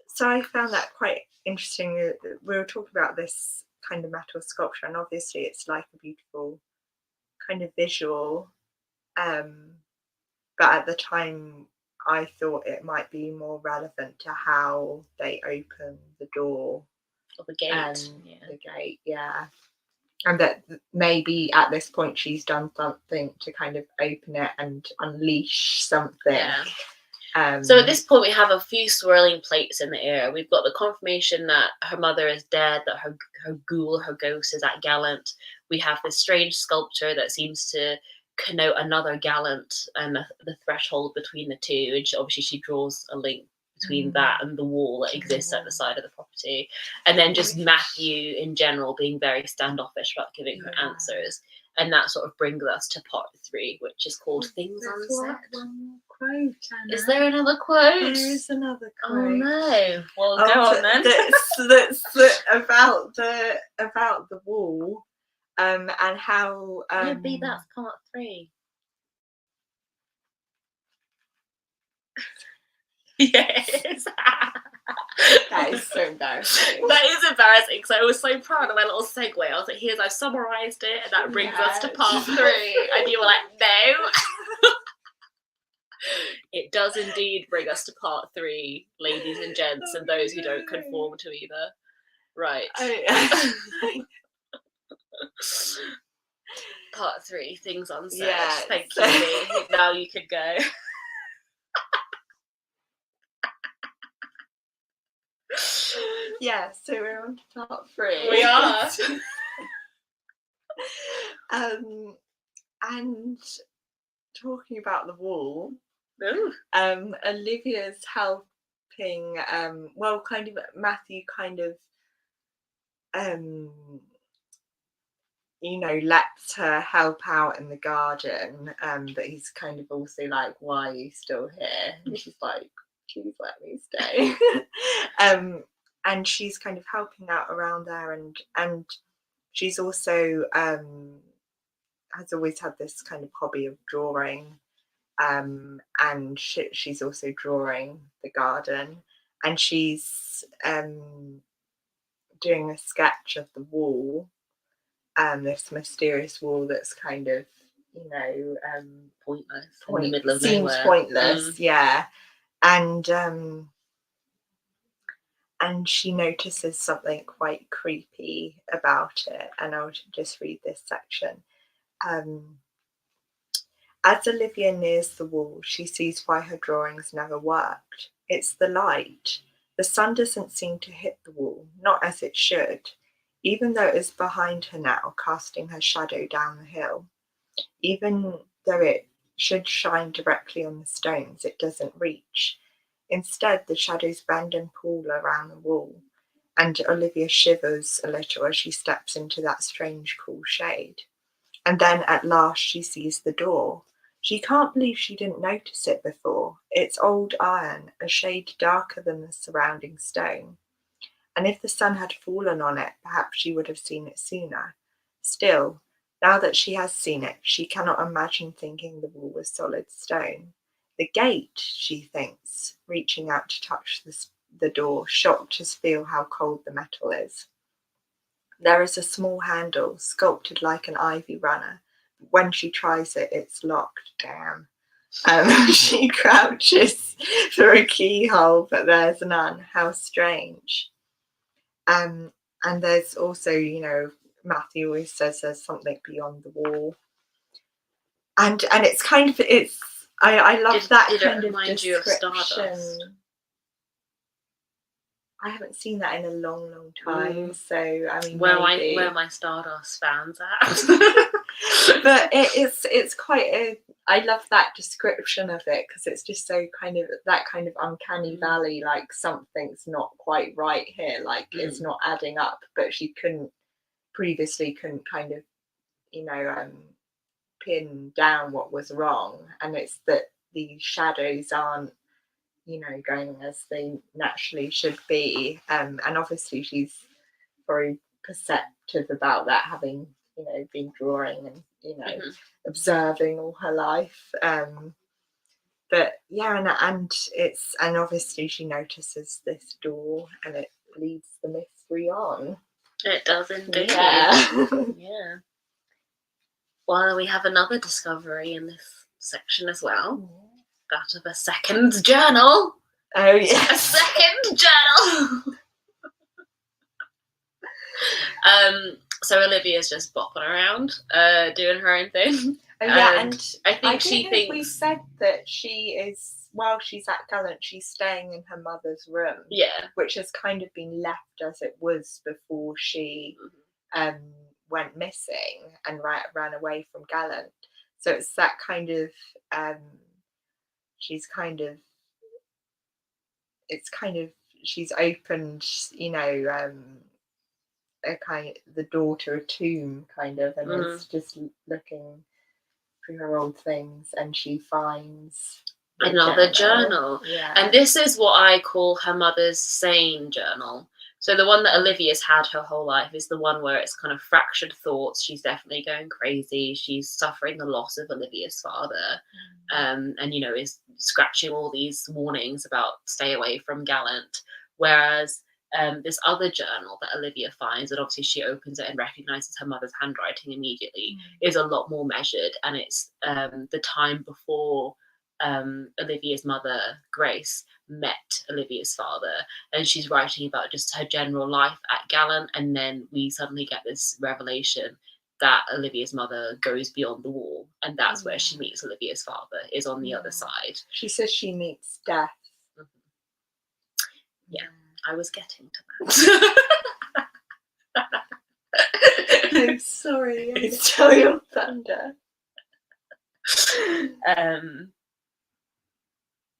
So I found that quite interesting. We were talking about this kind of metal sculpture, and obviously it's like a beautiful kind of visual, but at the time I thought it might be more relevant to how they open the door or the gate, and that maybe at this point she's done something to kind of open it and unleash something. So at this point we have a few swirling plates in the air. We've got the confirmation that her mother is dead, that her ghoul, her ghost, is at Gallant. We have this strange sculpture that seems to connote another Gallant and the threshold between the two, and she draws a link between that and the wall that exists at the side of the property. And then just Matthew in general being very standoffish about giving her answers. And that sort of brings us to part 3, which is called Things Unsaid. Quote, is there another quote? There is another quote. Oh no! Well, go on then. That's about the wall, and how. Maybe that's part 3. Yes. That is so embarrassing. That is embarrassing because I was so proud of my little segue. I was like, I've summarised it, and that brings us to part 3. And you were like, no. It does indeed bring us to part 3, ladies and gents, and those who don't conform to either. Right. Part 3, Things Unsaid. Yeah, Thank you. Now you can go. Yeah, so we're on to part 3. We are. And talking about the wall, Ooh. Olivia's helping. Well, kind of Matthew kind of lets her help out in the garden, but he's kind of also like, why are you still here? And she's like, please let me stay. And she's kind of helping out around there, and she's also has always had this kind of hobby of drawing, and she's also drawing the garden, and she's doing a sketch of the wall, this mysterious wall that's kind of, Pointless in the middle of seems nowhere. pointless, yeah. And she notices something quite creepy about it, and I'll just read this section. As Olivia nears the wall, she sees why her drawings never worked. It's the light. The sun doesn't seem to hit the wall, not as it should, even though it is behind her now, casting her shadow down the hill. Even though it should shine directly on the stones, it doesn't reach. Instead, the shadows bend and pull around the wall, and Olivia shivers a little as she steps into that strange, cool shade. And then at last she sees the door. She can't believe she didn't notice it before. It's old iron, a shade darker than the surrounding stone. And if the sun had fallen on it, perhaps she would have seen it sooner. Still, now that she has seen it, she cannot imagine thinking the wall was solid stone. The gate, she thinks, reaching out to touch the door, shocked to feel how cold the metal is. There is a small handle, sculpted like an ivy runner. When she tries it, it's locked. Damn. She crouches for a keyhole, but there's none. How strange. And there's also, Matthew always says there's something beyond the wall. And it's kind of, I love that kind of description. I haven't seen that in a long, long time. So I mean, where my Stardust fans at. But it's quite I love that description of it, because it's just so kind of that kind of uncanny valley, like something's not quite right here, like it's not adding up. But she previously couldn't kind of pin down what was wrong, and it's that these shadows aren't going as they naturally should be, and obviously she's very perceptive about that, having been drawing and observing all her life, but yeah, and obviously she notices this door, and it leads the mystery on. It does indeed. Yeah. Well, we have another discovery in this section as well. That of a second journal. Oh yeah, a second journal. So Olivia's just bopping around, doing her own thing. Oh yeah, and I think she thinks we said that she is, while she's at Gallant, she's staying in her mother's room. Yeah, which has kind of been left as it was before she went missing and ran away from Gallant. So it's that kind of she's opened, a kind of the door to a tomb, kind of, and is just looking through her old things, and she finds another journal. Yeah. And this is what I call her mother's sane journal. So the one that Olivia's had her whole life is the one where it's kind of fractured thoughts. She's definitely going crazy. She's suffering the loss of Olivia's father, and is scratching all these warnings about stay away from Gallant. Whereas this other journal that Olivia finds, and obviously she opens it and recognizes her mother's handwriting immediately, is a lot more measured, and it's the time before Olivia's mother, Grace, met Olivia's father, and she's writing about just her general life at Gallant, and then we suddenly get this revelation that Olivia's mother goes beyond the wall, and that's where she meets Olivia's father, is on the other side. She says she meets death. Yeah, I was getting to that. I'm sorry, I stole your thunder.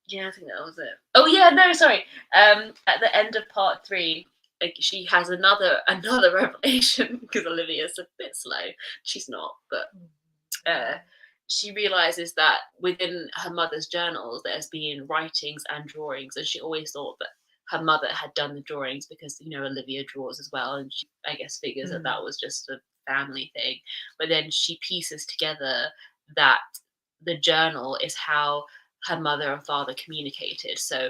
Yeah, I think that was it. Oh yeah, no, sorry. At the end of part 3, like, she has another revelation because Olivia's a bit slow. She's not, but she realizes that within her mother's journals there's been writings and drawings, and she always thought that her mother had done the drawings because Olivia draws as well, and she, I guess, figures that that was just a family thing. But then she pieces together that the journal is how her mother and father communicated. So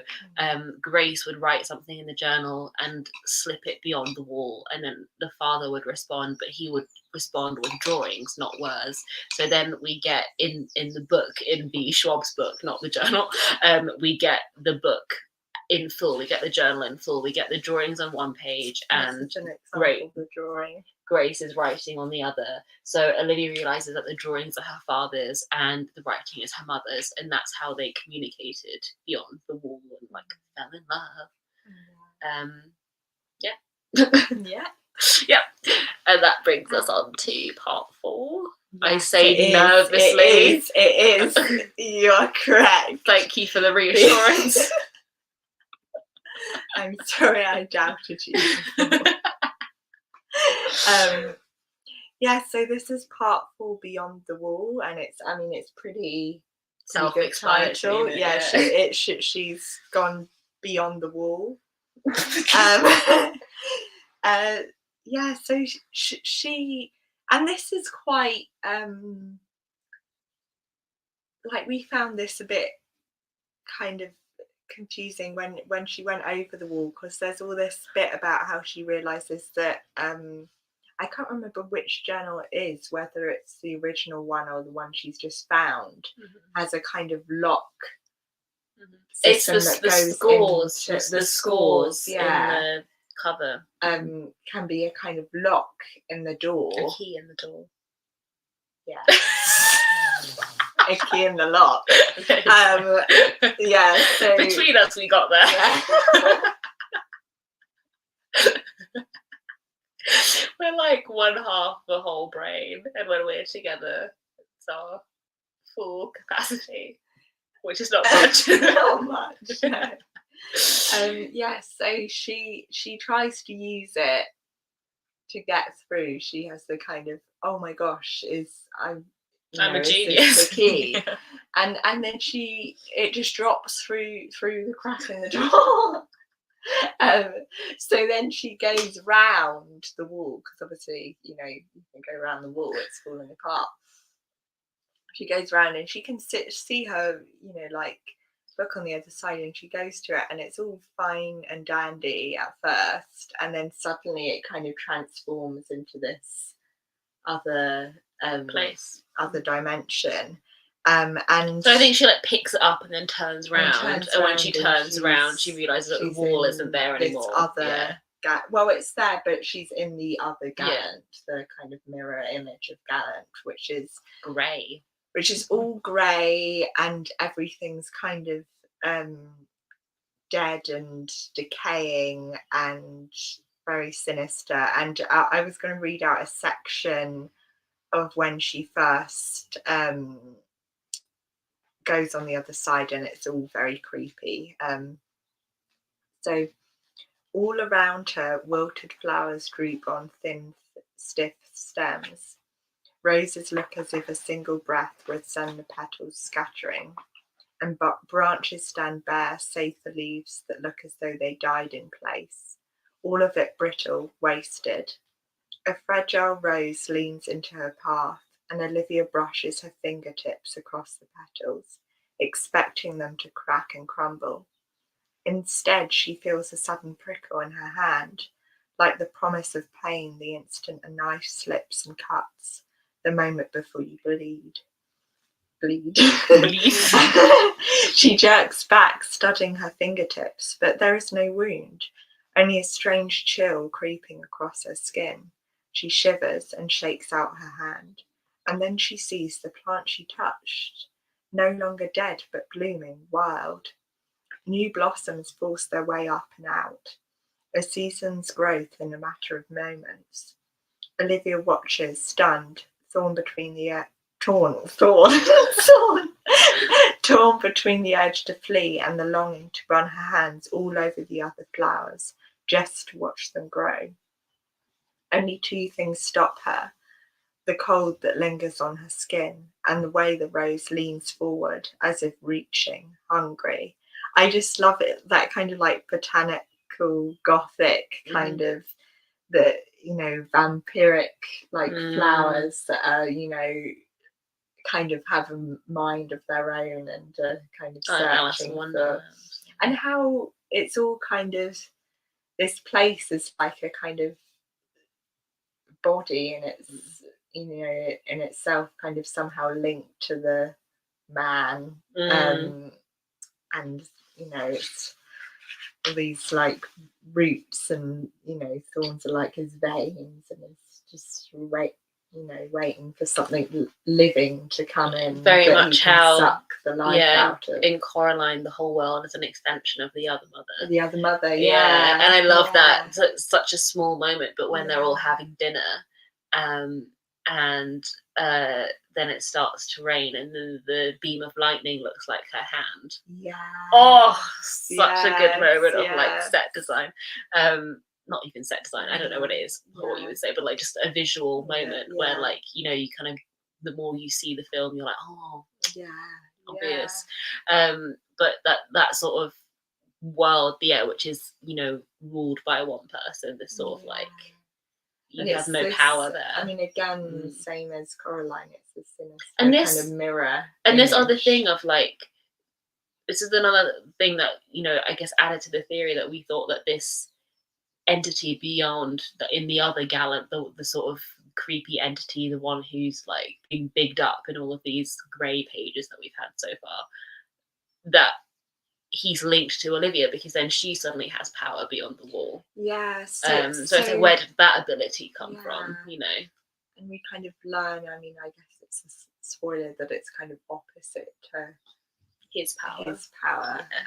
Grace would write something in the journal and slip it beyond the wall, and then the father would respond, but he would respond with drawings, not words. So then we get in the book, in V E Schwab's book, not the journal, we get the book in full, we get the journal in full, we get the drawings on one page, and the drawing. Grace is writing on the other. So Olivia realizes that the drawings are her father's and the writing is her mother's, and that's how they communicated beyond the wall and like fell in love. Yeah. Yeah. And that brings us on to part 4. Yes, I say nervously. It is. You're correct. Thank you for the reassurance. I'm sorry I doubted you. Yeah, so this is part 4, Beyond the Wall, and it's pretty self-explanatory. Yeah, she's gone beyond the wall. Yeah, so she and this is quite like, we found this a bit kind of confusing when she went over the wall, because there's all this bit about how she realizes that I can't remember which journal it is, whether it's the original one or the one she's just found, has a kind of lock It's system the that goes scores, into the scores yeah, in the cover. Can be a kind of lock in the door. A key in the door. Yeah. A key in the lock. Yeah. So between us, we got there. Yeah. We're like one half the whole brain, and when we're together, it's our full capacity, which is not much. Not much. No. Yeah. So she tries to use it to get through. She has the kind of, oh my gosh, I'm a genius. The key. Yeah. And then it just drops through the crack in the door. So then she goes round the wall, because obviously you can go around the wall, it's falling apart. She goes round and she can see her like book on the other side, and she goes to it and it's all fine and dandy at first, and then suddenly it kind of transforms into this other place, other dimension. And so I think she like picks it up and then turns round, and when she turns around, she realizes that the wall isn't there anymore. Well, it's there, but she's in the other Gallant, the kind of mirror image of Gallant, which is grey, which is all grey, and everything's kind of dead and decaying and very sinister. And I was going to read out a section of when she first goes on the other side, and it's all very creepy. So all around her, wilted flowers droop on thin, stiff stems. Roses look as if a single breath would send the petals scattering, and branches stand bare, save for leaves that look as though they died in place, all of it brittle, wasted. A fragile rose leans into her path, and Olivia brushes her fingertips across the petals, expecting them to crack and crumble. Instead, she feels a sudden prickle in her hand, like the promise of pain the instant a knife slips and cuts, the moment before you bleed. She jerks back, studying her fingertips, but there is no wound, only a strange chill creeping across her skin. She shivers and shakes out her hand, and then she sees the plant she touched, no longer dead but blooming, wild. New blossoms force their way up and out, a season's growth in a matter of moments. Olivia watches, stunned, torn torn between the urge to flee and the longing to run her hands all over the other flowers, just to watch them grow. Only two things stop her: the cold that lingers on her skin and the way the rose leans forward as if reaching, hungry. I just love it, that kind of like botanical gothic kind of, the, you know, vampiric like flowers that are, you know, kind of have a mind of their own and kind of searching for, and how it's all kind of, this place is like a kind of body, and it's, you know, in itself kind of somehow linked to the man, and you know, it's all these like roots, and you know, thorns are like his veins, and it's just waiting for something living to come in. Very much how suck the life out of. In Coraline, the whole world is an extension of the other mother. The other mother, yeah. And I love that. It's such a small moment, but when they're all having dinner, and then it starts to rain, and then the beam of lightning looks like her hand. Yeah. Oh, such a good moment of like set design. Not even set design, I don't know what it is, or what you would say, but like just a visual moment where, like, you know, you kind of, the more you see the film, you're like, oh, obvious. But that sort of world, which is, you know, ruled by one person, this sort of like, you have no power there. I mean, again, same as Coraline, it's a sinister and this, kind of mirror. And this other thing of like, this is another thing that, you know, I guess added to the theory that we thought that this entity beyond in the other Gallant, the sort of creepy entity, the one who's like being bigged up in all of these grey pages that we've had so far, that he's linked to Olivia, because then she suddenly has power beyond the wall. Yeah. So it's like, where did that ability come from? You know, and we kind of learn. I mean, I guess it's a spoiler that it's kind of opposite to his power.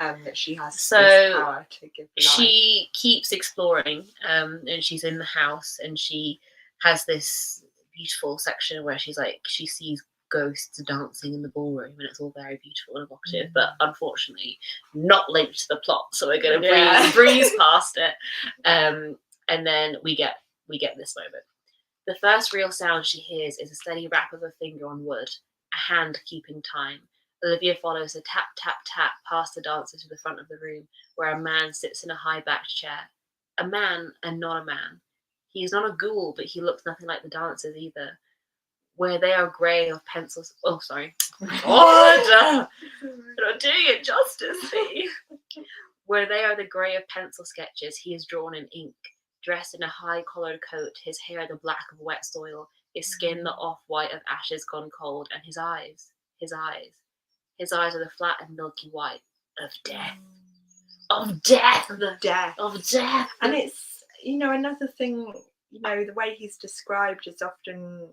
That she has so this power to give life. She keeps exploring, and she's in the house, and she has this beautiful section where she's like, she sees ghosts dancing in the ballroom, and it's all very beautiful and evocative, but unfortunately not linked to the plot, so we're going to breeze past it. And then we get this moment. The first real sound she hears is a steady rap of a finger on wood, a hand keeping time. Olivia follows a tap, tap, tap past the dancer to the front of the room, where a man sits in a high-backed chair. A man, and not a man. He is not a ghoul, but he looks nothing like the dancers either. Where they are grey of pencils... Oh, sorry. God! You're not doing it justice, see? Where they are the grey of pencil sketches, he is drawn in ink, dressed in a high-collared coat, his hair the black of wet soil, his skin the off-white of ashes gone cold, and his eyes are the flat and milky white of death. Of death! Of death! And it's, you know, another thing, you know, the way he's described is often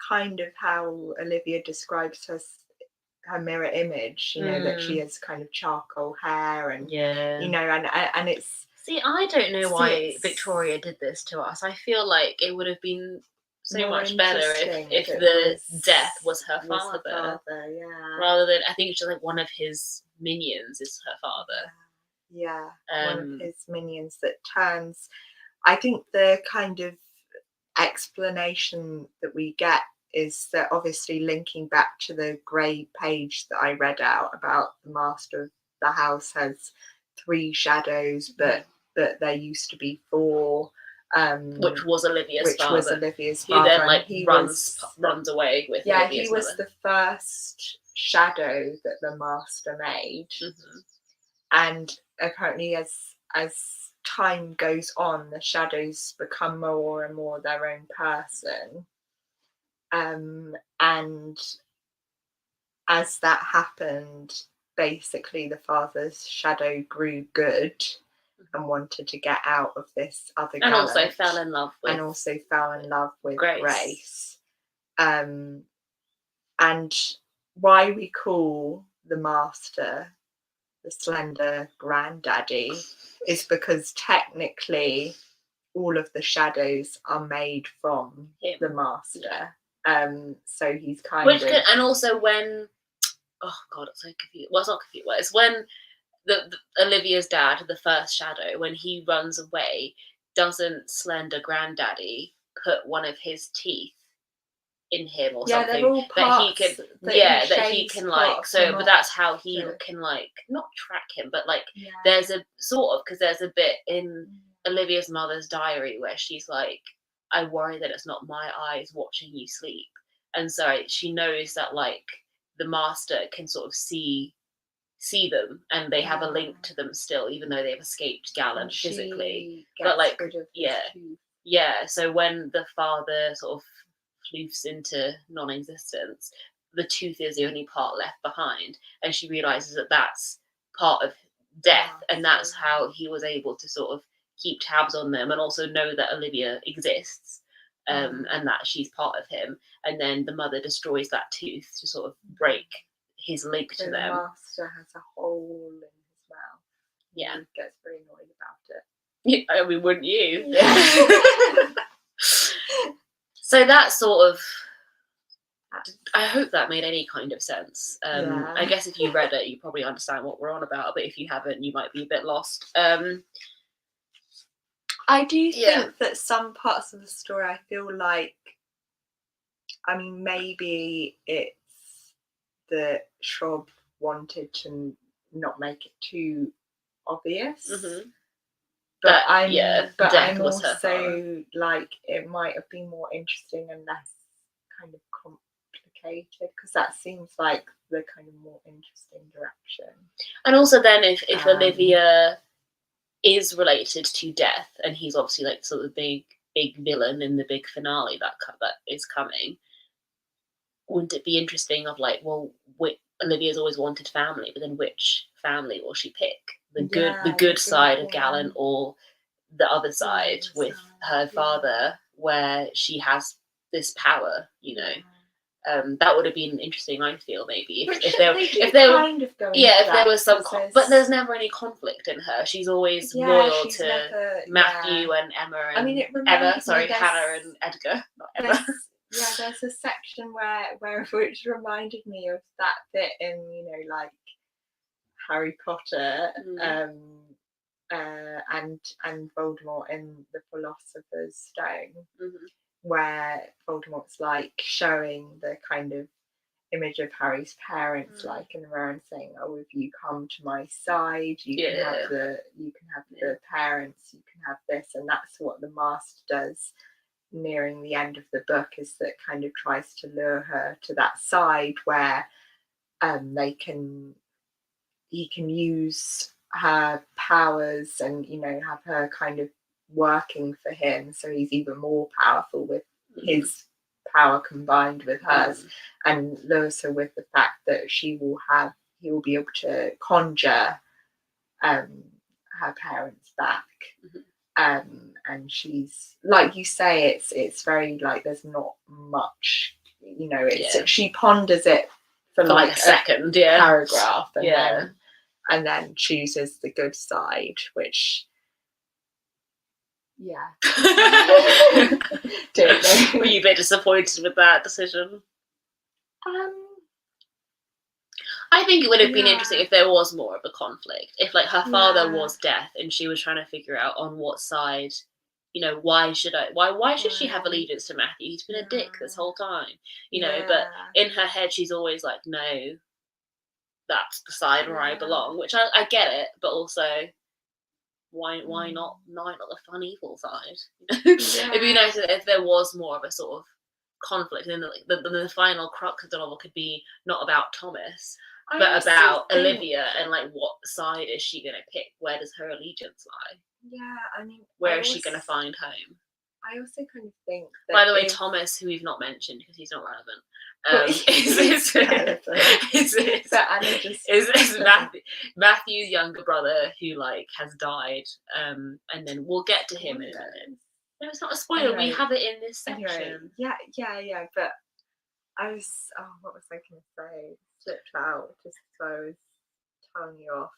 kind of how Olivia describes her mirror image, you know, that she has kind of charcoal hair, and, you know, and it's... See, I don't know why Victoria did this to us. I feel like it would have been so much better if the death was her father, rather than, I think it's just like one of his minions is her father. One of his minions that turns. I think the kind of explanation that we get is that, obviously linking back to the grey page that I read out about the master of the house has 3 shadows, but there used to be 4. Which was Olivia's father. Who then like runs away with. Olivia's he was mother. the first shadow that the master made, and apparently as time goes on, the shadows become more and more their own person, and as that happened, basically the father's shadow grew good and wanted to get out of this other Gallant, and also fell in love with Grace. And why we call the master the slender granddaddy is because technically all of the shadows are made from the master. So he's kind of... And also when oh god, it's so confused. Well, it's not confused. Well, it's when the Olivia's dad, the first shadow, when he runs away, doesn't Slender Granddaddy put one of his teeth in him or Yeah, they're something all that he parts can, that yeah, he that he shaves can part like, of so, them but off that's how he to- can like not track him, but like Yeah. there's a sort of, because there's a bit in Olivia's mother's diary where she's like, I worry that it's not my eyes watching you sleep, and so she knows that like the master can sort of see them, and they have a link to them still, even though they've escaped Gallant And physically. she But gets like, rid of his yeah, tooth. yeah. So when the father sort of floofs into non-existence, the tooth is the only part left behind, and she realizes that that's part of death, and that's how he was able to sort of keep tabs on them and also know that Olivia exists, and that she's part of him. And then the mother destroys that tooth to sort of break his link So to the them. master has a hole in his mouth. Yeah. He gets very annoyed about it. Yeah, I mean, wouldn't you? Yeah. So that sort of, I hope that made any kind of sense. Yeah. I guess if you read it, you probably understand what we're on about, but if you haven't, you might be a bit lost. I do think that some parts of the story, I feel like, I mean, maybe it's that Schwab wanted to not make it too obvious. But I'm also like, it might have been more interesting and less kind of complicated, because that seems like the kind of more interesting direction. And also then if Olivia is related to Death, and he's obviously like sort of big villain in the big finale that is coming, wouldn't it be interesting of like, well, Olivia's always wanted family, but then which family will she pick? The good side of Gallant, or the other side with her father, where she has this power, you know? That would have been interesting, I feel, maybe if there was some, but there's never any conflict in her. She's always loyal to Matthew and Emma, and I mean, it Hannah and Edgar, not Emma. There's a section where which reminded me of that bit in, you know, like Harry Potter, and Voldemort in the Philosopher's Stone, where Voldemort's like showing the kind of image of Harry's parents, like in the mirror, and saying, "Oh, if you come to my side, you can have the parents, you can have this," and that's what the master does nearing the end of the book, is that kind of tries to lure her to that side where he can use her powers and, you know, have her kind of working for him, so he's even more powerful with his power combined with hers, and lures her with the fact that he will be able to conjure her parents back. And she's, like you say, it's very like, there's not much, you know, she ponders it for like a second, paragraph, and then chooses the good side, which don't know. Were you a bit disappointed with that decision? I think it would have been interesting if there was more of a conflict. If like her father was Death and she was trying to figure out on what side, you know, why should she have allegiance to Matthew? He's been a dick this whole time, you know. But in her head, she's always like, no, that's the side where I belong. Which I get it, but also, why not the fun evil side? It'd be nice if there was more of a sort of conflict, and then the final crux of the novel could be not about Thomas, but about Olivia, and like, what side is she going to pick? Where does her allegiance lie? Yeah, I mean, where is she going to find home? I also kind of think that, by the way, Thomas, who we've not mentioned because he's not relevant, is Matthew's younger brother, who like has died, and then we'll get to him in a minute. No, it's not a spoiler. Anyway, we have it in this section. Yeah. But I was, what was I going to say? Slipped out just so I was telling you off.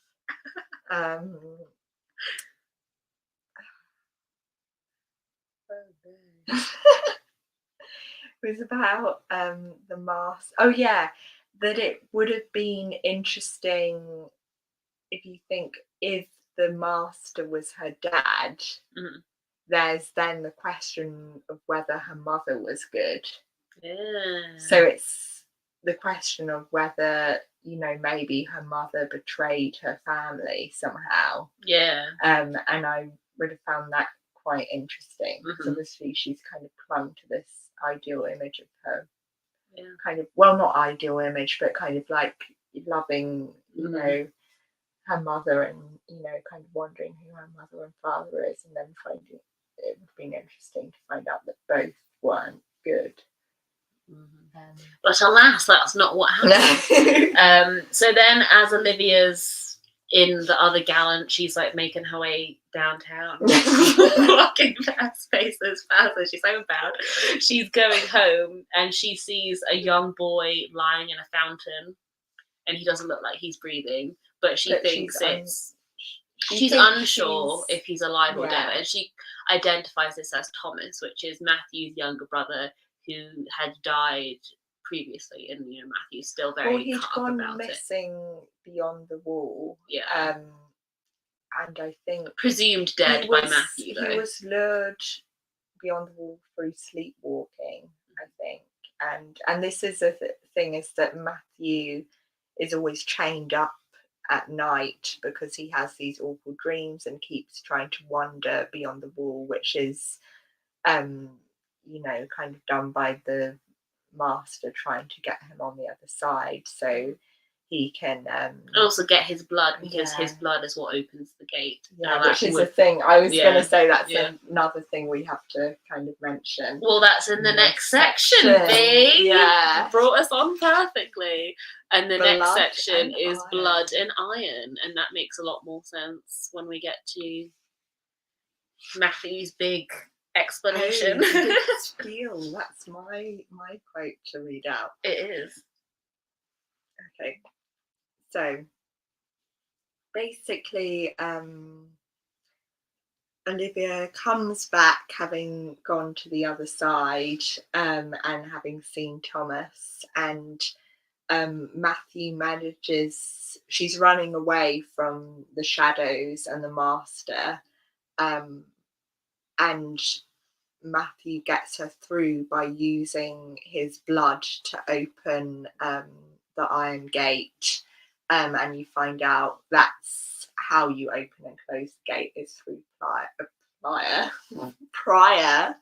It was about the mask. Oh yeah, that it would have been interesting if you think if the master was her dad, there's then the question of whether her mother was good. Yeah. So it's the question of whether, you know, maybe her mother betrayed her family somehow. Yeah. And I would have found that quite interesting, because obviously she's kind of clung to this ideal image of her. Yeah. Kind of, well, not ideal image, but kind of like loving, you know, her mother, and, you know, kind of wondering who her mother and father is, and then finding it would have been interesting to find out that both weren't good. But alas, that's not what happened. So then, as Olivia's in the other Gallant, she's like making her way downtown, walking fast faces, she's so bad. She's going home, and she sees a young boy lying in a fountain, and he doesn't look like he's breathing, but she thinks she's unsure if he's alive or dead, and she identifies this as Thomas, which is Matthew's younger brother, who had died previously, and, you know, Matthew's still very he'd cut gone up about missing beyond the wall. Yeah. And I think presumed dead by Matthew, though. He was lured beyond the wall through sleepwalking, I think. And this is the thing, is that Matthew is always chained up at night because he has these awful dreams and keeps trying to wander beyond the wall, which is, you know, kind of done by the master trying to get him on the other side so he can also get his blood, because his blood is what opens the gate. Which is a thing I was going to say. That's another thing we have to kind of mention. Well, that's in the next section, babe. Yeah, you brought us on perfectly. And the blood next section is iron. blood and iron, and that makes a lot more sense when we get to Matthew's big explanation. Spiel. That's my quote to read out. It is. Okay. So basically, Olivia comes back having gone to the other side, and having seen Thomas, and Matthew manages, she's running away from the shadows and the master, and Matthew gets her through by using his blood to open the iron gate, and you find out that's how you open and close the gate, is through prior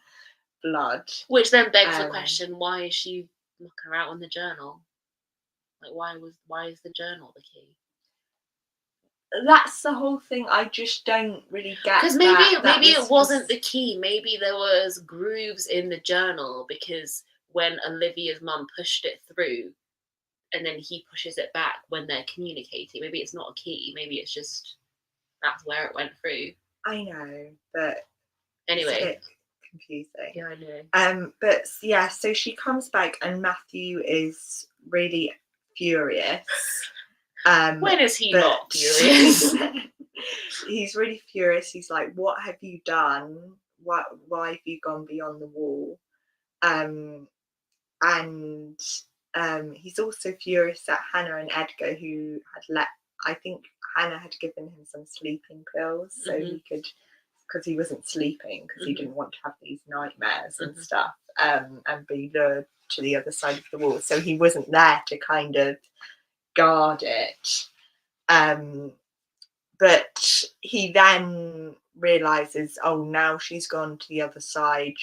blood. Which then begs the question, why is she looking her out on the journal? Like, why is the journal the key? That's the whole thing. I just don't really get. Because maybe it wasn't the key. Maybe there was grooves in the journal, because when Olivia's mum pushed it through, and then he pushes it back when they're communicating. Maybe it's not a key. Maybe it's just that's where it went through. I know, but anyway, it's a bit confusing. Yeah, I know. But yeah, so she comes back, and Matthew is really furious. When is he not furious? He's really furious. He's like, "What have you done? Why have you gone beyond the wall?" And he's also furious at Hannah and Edgar, who had I think Hannah had given him some sleeping pills so he could, because he wasn't sleeping, because he didn't want to have these nightmares and stuff, and be lured to the other side of the wall. So he wasn't there to kind of guard it. But he then realizes, oh, now she's gone to the other side,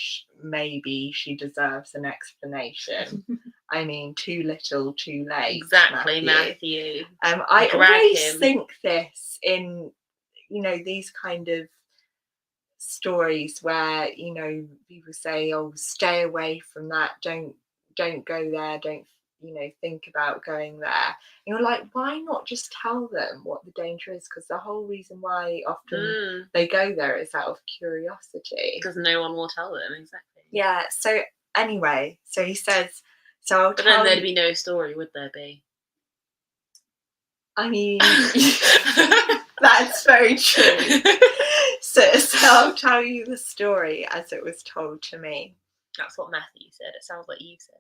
maybe she deserves an explanation. I mean, too little, too late. Exactly, Matthew. I always think this in, you know, these kind of stories where, you know, people say, oh, stay away from that, don't go there, don't, you know, think about going there. And you're like, why not just tell them what the danger is? Because the whole reason why often they go there is out of curiosity. Because no one will tell them, exactly. Yeah, so anyway, so he says, but then there'd be no story, would there be? I mean, that's very true. So I'll tell you the story as it was told to me. That's what Matthew said. It sounds like you said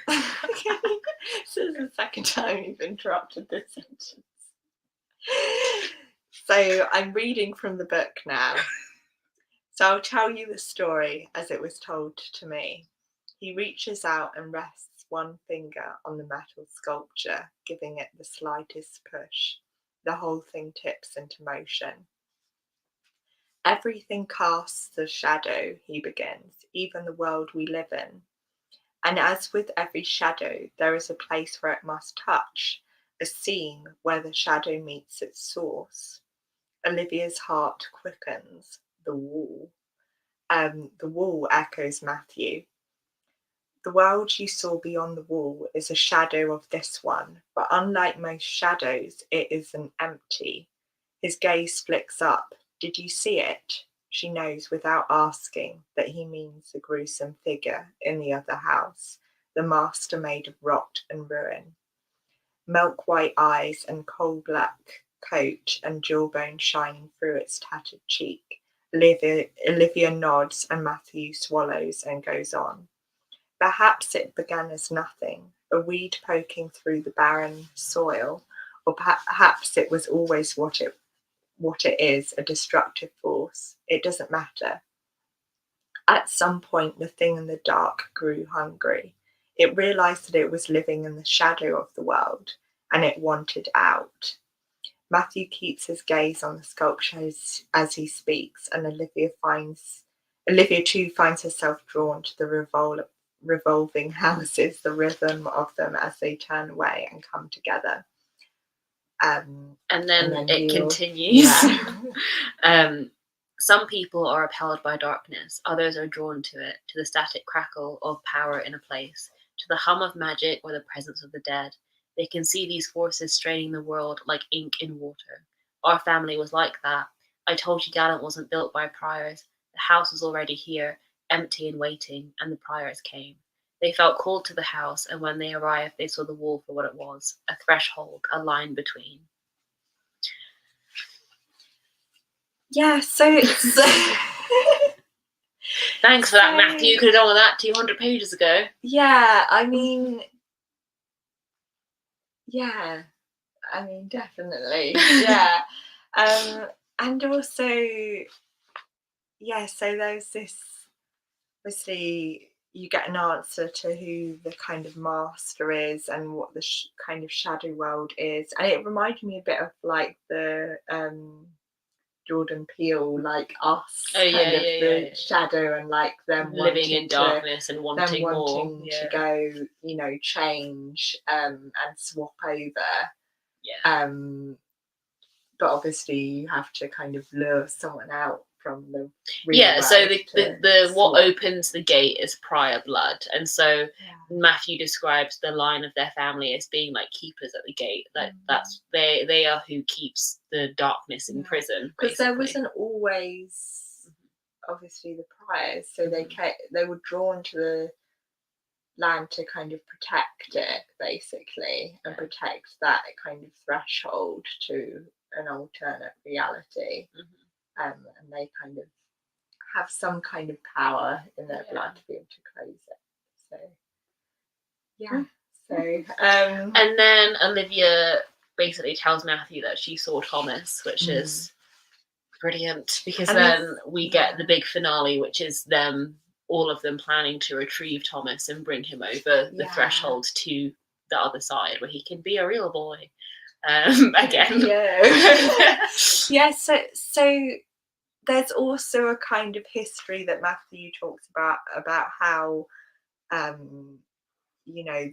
This is the second time you've interrupted this sentence. So I'm reading from the book now. So I'll tell you the story as it was told to me. He reaches out and rests one finger on the metal sculpture, giving it the slightest push. The whole thing tips into motion. Everything casts a shadow, he begins, even the world we live in. And as with every shadow, there is a place where it must touch, a scene where the shadow meets its source. Olivia's heart quickens. The wall. The wall, echoes Matthew. The world you saw beyond the wall is a shadow of this one, but unlike most shadows, it isn't empty. His gaze flicks up. Did you see it? She knows without asking that he means the gruesome figure in the other house, the master made of rot and ruin. Milk white eyes and coal black coat and jawbone shining through its tattered cheek. Olivia nods and Matthew swallows and goes on. Perhaps it began as nothing, a weed poking through the barren soil, or perhaps it was always what it is, a destructive force. It doesn't matter. At some point, the thing in the dark grew hungry. It realised that it was living in the shadow of the world, and it wanted out. Matthew keeps his gaze on the sculpture as he speaks, and Olivia too finds herself drawn to the revolving houses, the rhythm of them as they turn away and come together. And then it continues. Yeah. Some people are repelled by darkness, others are drawn to it, to the static crackle of power in a place, to the hum of magic or the presence of the dead. They can see these forces straining the world like ink in water. Our family was like that. I told you Gallant wasn't built by Priors. The house was already here, empty and waiting, and the Priors came. They felt called to the house, and when they arrived, they saw the wall for what it was, a threshold, a line between. Yeah, so it's... Thanks for that, Matthew. You could have done with that 200 pages ago. Yeah, I mean, definitely. Yeah. And also, yeah, so there's this, obviously, you get an answer to who the kind of master is and what the kind of shadow world is. And it reminded me a bit of like the Jordan Peele, like Us, the shadow, and like them living in darkness and wanting more. To go, change and swap over. Yeah. But obviously you have to kind of lure someone out from the so the what opens the gate is prior blood, and so Matthew describes the line of their family as being like keepers at the gate. That's they are who keeps the darkness in prison, because there wasn't always obviously the Priors, so they were drawn to the land to kind of protect it basically, and protect that kind of threshold to an alternate reality. And they kind of have some kind of power in their blood to be able to close it. So and then Olivia basically tells Matthew that she saw Thomas, which is brilliant, because then we get the big finale, which is all of them planning to retrieve Thomas and bring him over the threshold to the other side where he can be a real boy again. So there's also a kind of history that Matthew talks about how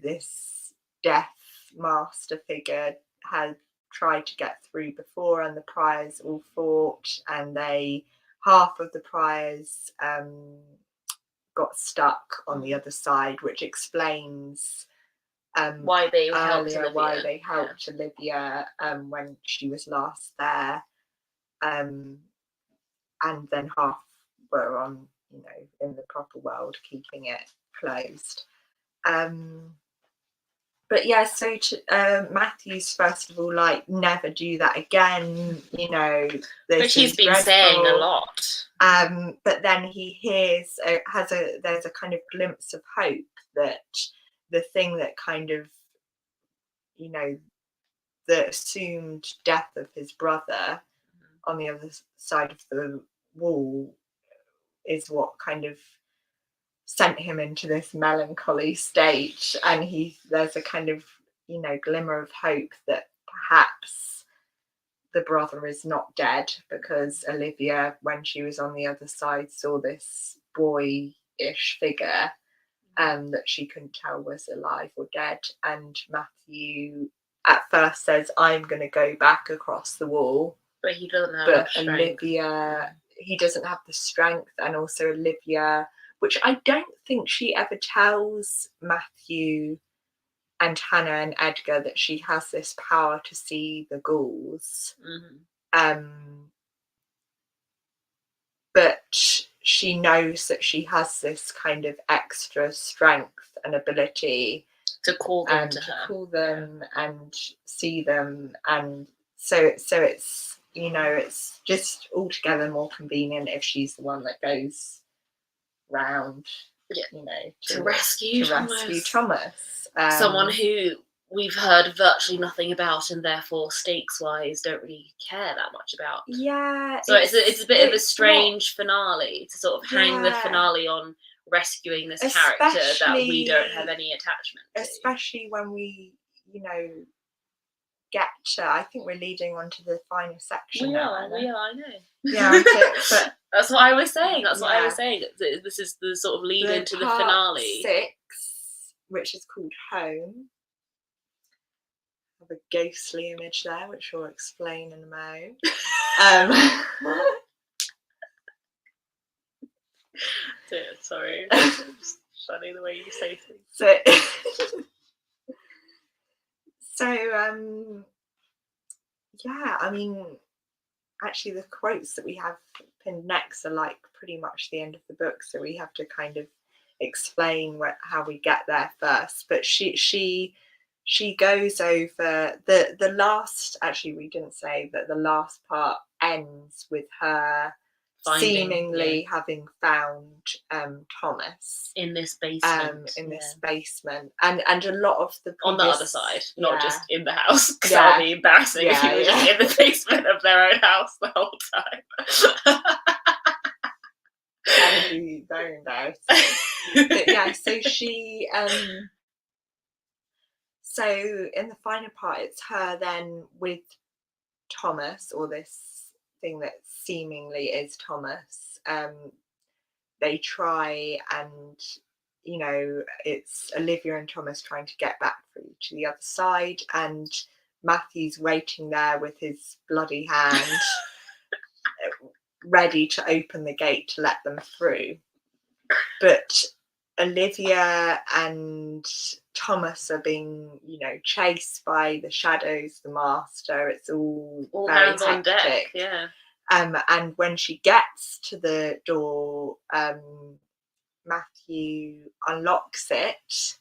this death master figure had tried to get through before, and the Priors all fought, and half of the Priors got stuck on the other side, which explains why they helped Olivia when she was last there, and then half were on in the proper world, keeping it closed. But yeah, so Matthew's first of all like, never do that again, which he's been saying a lot. But then he hears there's a kind of glimpse of hope that the thing that kind of, the assumed death of his brother on the other side of the wall is what kind of sent him into this melancholy state. And there's a kind of, glimmer of hope that perhaps the brother is not dead, because Olivia, when she was on the other side, saw this boyish figure that she couldn't tell was alive or dead. And Matthew at first says, I'm going to go back across the wall. But he doesn't have But strength. Olivia, he doesn't have the strength. And also Olivia, which I don't think she ever tells Matthew and Hannah and Edgar, that she has this power to see the ghouls. But she knows that she has this kind of extra strength and ability to call them and see them, and so it's it's just altogether more convenient if she's the one that goes round, to rescue Thomas. Someone who we've heard virtually nothing about, and therefore stakes wise don't really care that much about. So it's a bit of a strange finale to sort of hang the finale on rescuing this character that we don't have any attachment to. Especially when we get to, I think we're leading on to the final section. We are, I know. Yeah, but that's what I was saying. This is the sort of lead into the finale. 6, which is called Home. I have a ghostly image there, which we'll explain in a moment. Sorry, it's just funny the way you say things. I mean, actually the quotes that we have pinned next are like pretty much the end of the book, so we have to kind of explain how we get there first. But she goes over the last, actually we didn't say that the last part ends with her seemingly having found Thomas in this basement. Basement, and a lot of the on the other side, not just in the house, because that would be embarrassing if you were just in the basement of their own house the whole time. That would be very embarrassing. But so she so in the final part, it's her then with Thomas, or this thing that seemingly is Thomas. They try, and it's Olivia and Thomas trying to get back through to the other side, and Matthew's waiting there with his bloody hand ready to open the gate to let them through. But Olivia and Thomas are being, chased by the shadows, the master. It's all very hands hectic. On deck, yeah. And when she gets to the door, Matthew unlocks it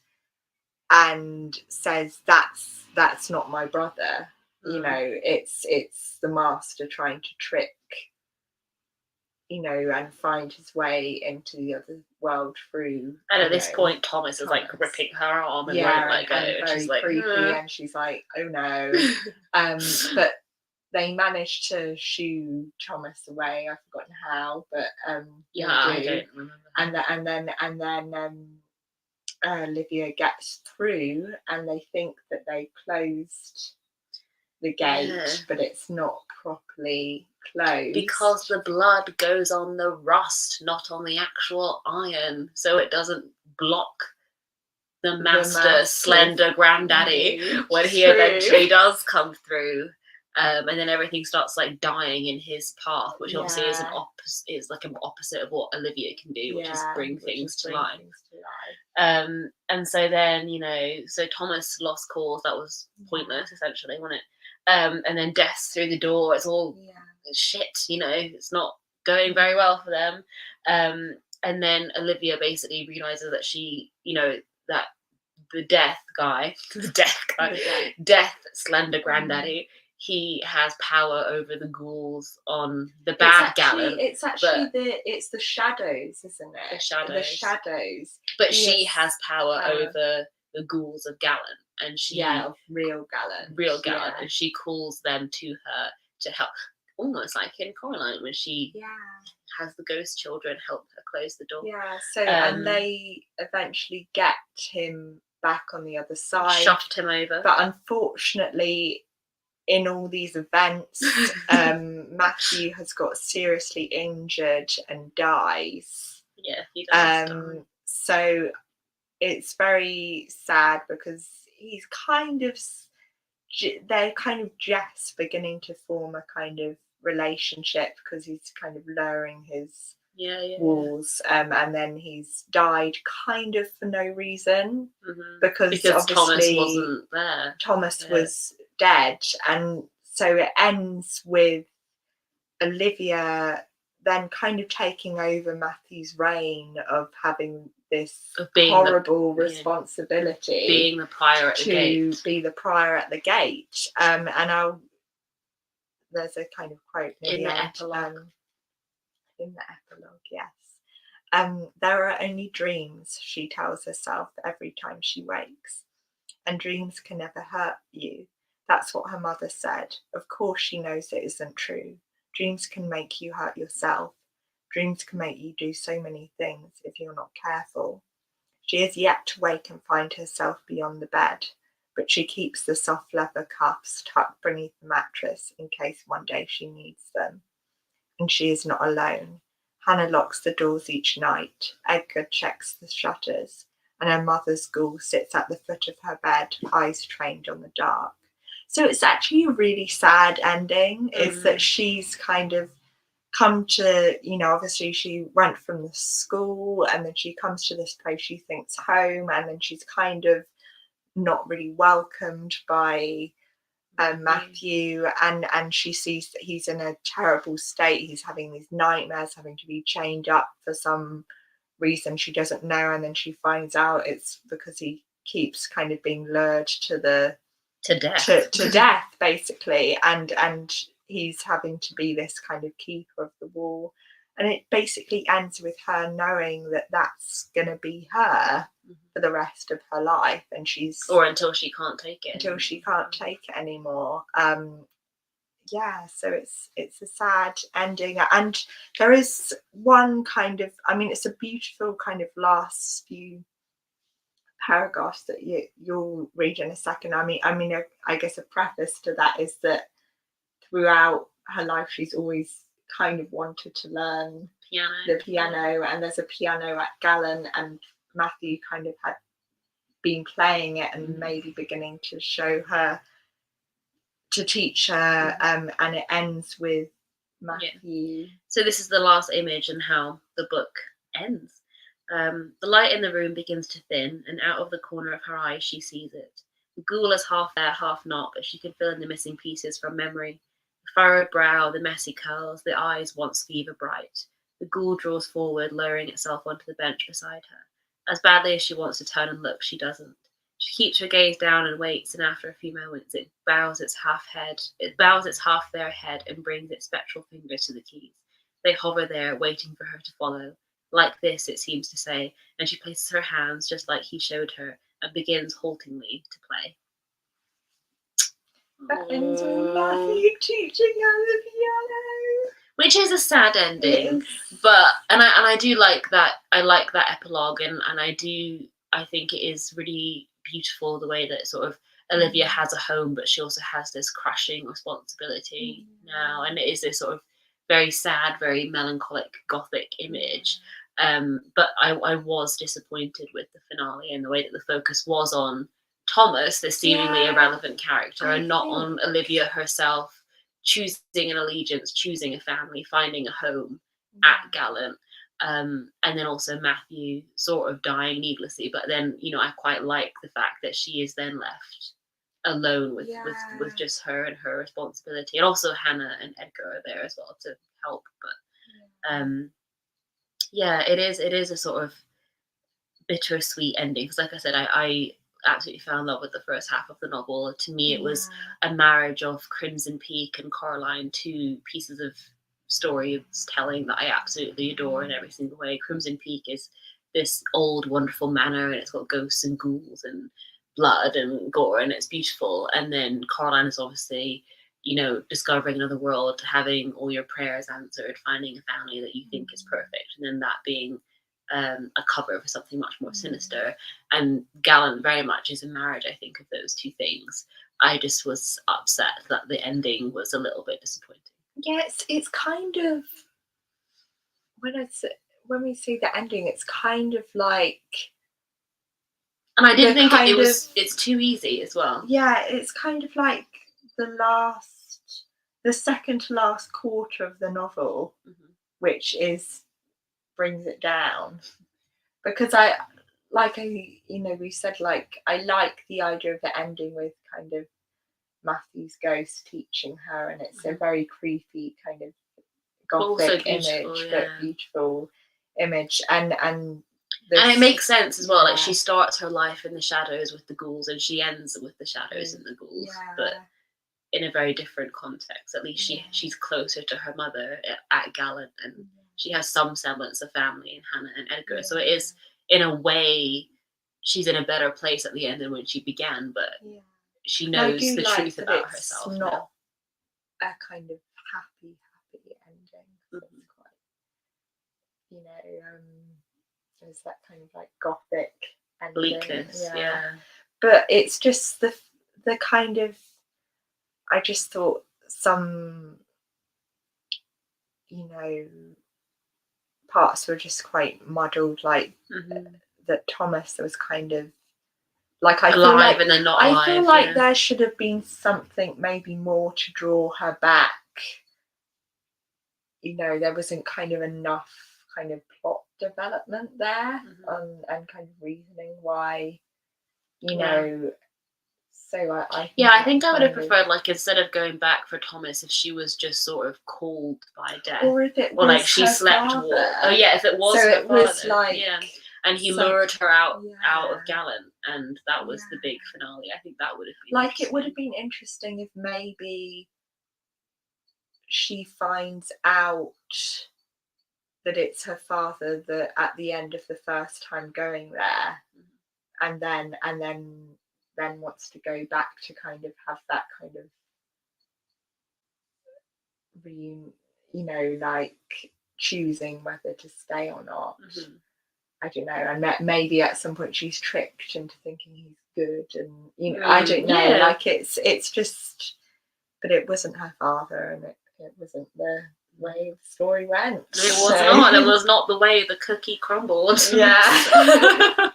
and says, "That's not my brother." It's the master trying to trick, and find his way into the other world through. And at this point, Thomas is like gripping her arm and won't let go. And she's like, creepy, and she's like, "Oh no!" But they managed to shoo Thomas away. I've forgotten how, but I don't remember. And then Olivia gets through, and they think that they closed the gate, but it's not properly closed because the blood goes on the rust, not on the actual iron, so it doesn't block the master slender granddaddy when he eventually does come through. And then everything starts like dying in his path, which obviously is like an opposite of what Olivia can do, which is bring things to life. And so then, so Thomas lost cause. That was pointless, essentially, wasn't it? And then death's through the door. It's all shit, it's not going very well for them. And then Olivia basically realizes that she, that the death slender granddaddy, he has power over the ghouls on the bad Gallant. It's actually it's the shadows, isn't it? The shadows. But she has power over the ghouls of Gallant, and she real Gallant, and she calls them to her to help, almost like in Coraline when she has the ghost children help her close the door. So and they eventually get him back on the other side, shoved him over, but unfortunately in all these events Matthew has got seriously injured and dies. He does die. So it's very sad because he's they're kind of just beginning to form a kind of relationship because he's kind of lowering his walls, and then he's died kind of for no reason, because obviously Thomas wasn't there. Thomas was dead, and so it ends with Olivia then kind of taking over Matthew's reign of having this horrible responsibility, being the prior at the gate. To be the prior at the gate. And there's a kind of quote in the epilogue. In the epilogue, yes. There are only dreams, she tells herself every time she wakes, and dreams can never hurt you. That's what her mother said. Of course she knows it isn't true. Dreams can make you hurt yourself. Dreams can make you do so many things if you're not careful. She has yet to wake and find herself beyond the bed, but she keeps the soft leather cuffs tucked beneath the mattress in case one day she needs them. And she is not alone. Hannah locks the doors each night. Edgar checks the shutters, and her mother's ghoul sits at the foot of her bed, eyes trained on the dark. So it's actually a really sad ending, is that she's kind of come to, obviously she went from the school and then she comes to this place she thinks home, and then she's kind of not really welcomed by Matthew, and she sees that he's in a terrible state. He's having these nightmares, having to be chained up for some reason she doesn't know, and then she finds out it's because he keeps kind of being lured to death basically, and he's having to be this kind of keeper of the wall, and it basically ends with her knowing that that's going to be her for the rest of her life, and until she can't take it anymore. So it's a sad ending, and there is one kind of, it's a beautiful kind of last few paragraphs that you'll read in a second. I guess a preface to that is that throughout her life she's always kind of wanted to learn the piano, and there's a piano at Gallant, and Matthew kind of had been playing it and maybe beginning to show her, to teach her, and it ends with Matthew. So this is the last image and how the book ends. The light in the room begins to thin, and out of the corner of her eye she sees it. The ghoul is half there, half not, but she can fill in the missing pieces from memory. The furrowed brow, the messy curls, the eyes once fever bright. The ghoul draws forward, lowering itself onto the bench beside her. As badly as she wants to turn and look, she doesn't. She keeps her gaze down and waits, and after a few moments it bows its half there head and brings its spectral fingers to the keys. They hover there, waiting for her to follow. Like this, it seems to say, and she places her hands just like he showed her and begins haltingly to play. That ends with Matthew teaching her the piano, which is a sad ending, but I do like that. I like that epilogue, and I think it is really beautiful the way that sort of Olivia has a home, but she also has this crushing responsibility now, and it is this sort of very sad, very melancholic gothic image. But I was disappointed with the finale and the way that the focus was on Thomas, the seemingly irrelevant character, and not on Olivia herself choosing an allegiance, choosing a family, finding a home at Gallant. And then also Matthew sort of dying needlessly, but then I quite like the fact that she is then left alone with just her and her responsibility, and also Hannah and Edgar are there as well to help. But it is a sort of bittersweet ending, because like I said, I absolutely fell in love with the first half of the novel. To me it was a marriage of Crimson Peak and Coraline, two pieces of storytelling that I absolutely adore in every single way. Crimson Peak is this old wonderful manor, and it's got ghosts and ghouls and blood and gore, and it's beautiful. And then Caroline is obviously, discovering another world, having all your prayers answered, finding a family that you think is perfect, and then that being a cover for something much more sinister. And Gallant very much is a marriage, I think, of those two things. I just was upset that the ending was a little bit disappointing. Yeah, it's kind of, when we see the ending, it's kind of like, and I did think it's too easy as well. Yeah, it's kind of like the second to last quarter of the novel, which brings it down. Because we said, like, I like the idea of the ending with kind of Matthew's ghost teaching her, and it's a very creepy kind of gothic image, but beautiful image, and it makes sense as well. Like, she starts her life in the shadows with the ghouls, and she ends with the shadows and the ghouls, but in a very different context. At least she's closer to her mother at Gallant, and she has some semblance of family in Hannah and Edgar. So it is, in a way, she's in a better place at the end than when she began, but she knows the truth about herself. It's not a kind of happy ending. So it's quite, there's that kind of like gothic ending. Bleakness, yeah. But it's just the kind of, I just thought some, parts were just quite muddled, like that Thomas was kind of like, I alive feel like, and then not alive. I feel like there should have been something maybe more to draw her back. There wasn't kind of enough kind of plot development there, and kind of reasoning why, So I think I would have preferred, like, instead of going back for Thomas, if she was just sort of called by death, or if it was, or like she slept. Oh yeah, if it was so her it was father, like, and he lured her out of Gallant, and that was the big finale. I think that would have been like, it would have been interesting if maybe she finds out that it's her father that at the end of the first time going there, and then wants to go back to kind of have that kind of like choosing whether to stay or not. I don't know, and maybe at some point she's tricked into thinking he's good, and I don't know, like it's just, but it wasn't her father, and it wasn't the way the story went. It was not. It was not the way the cookie crumbled. Yeah.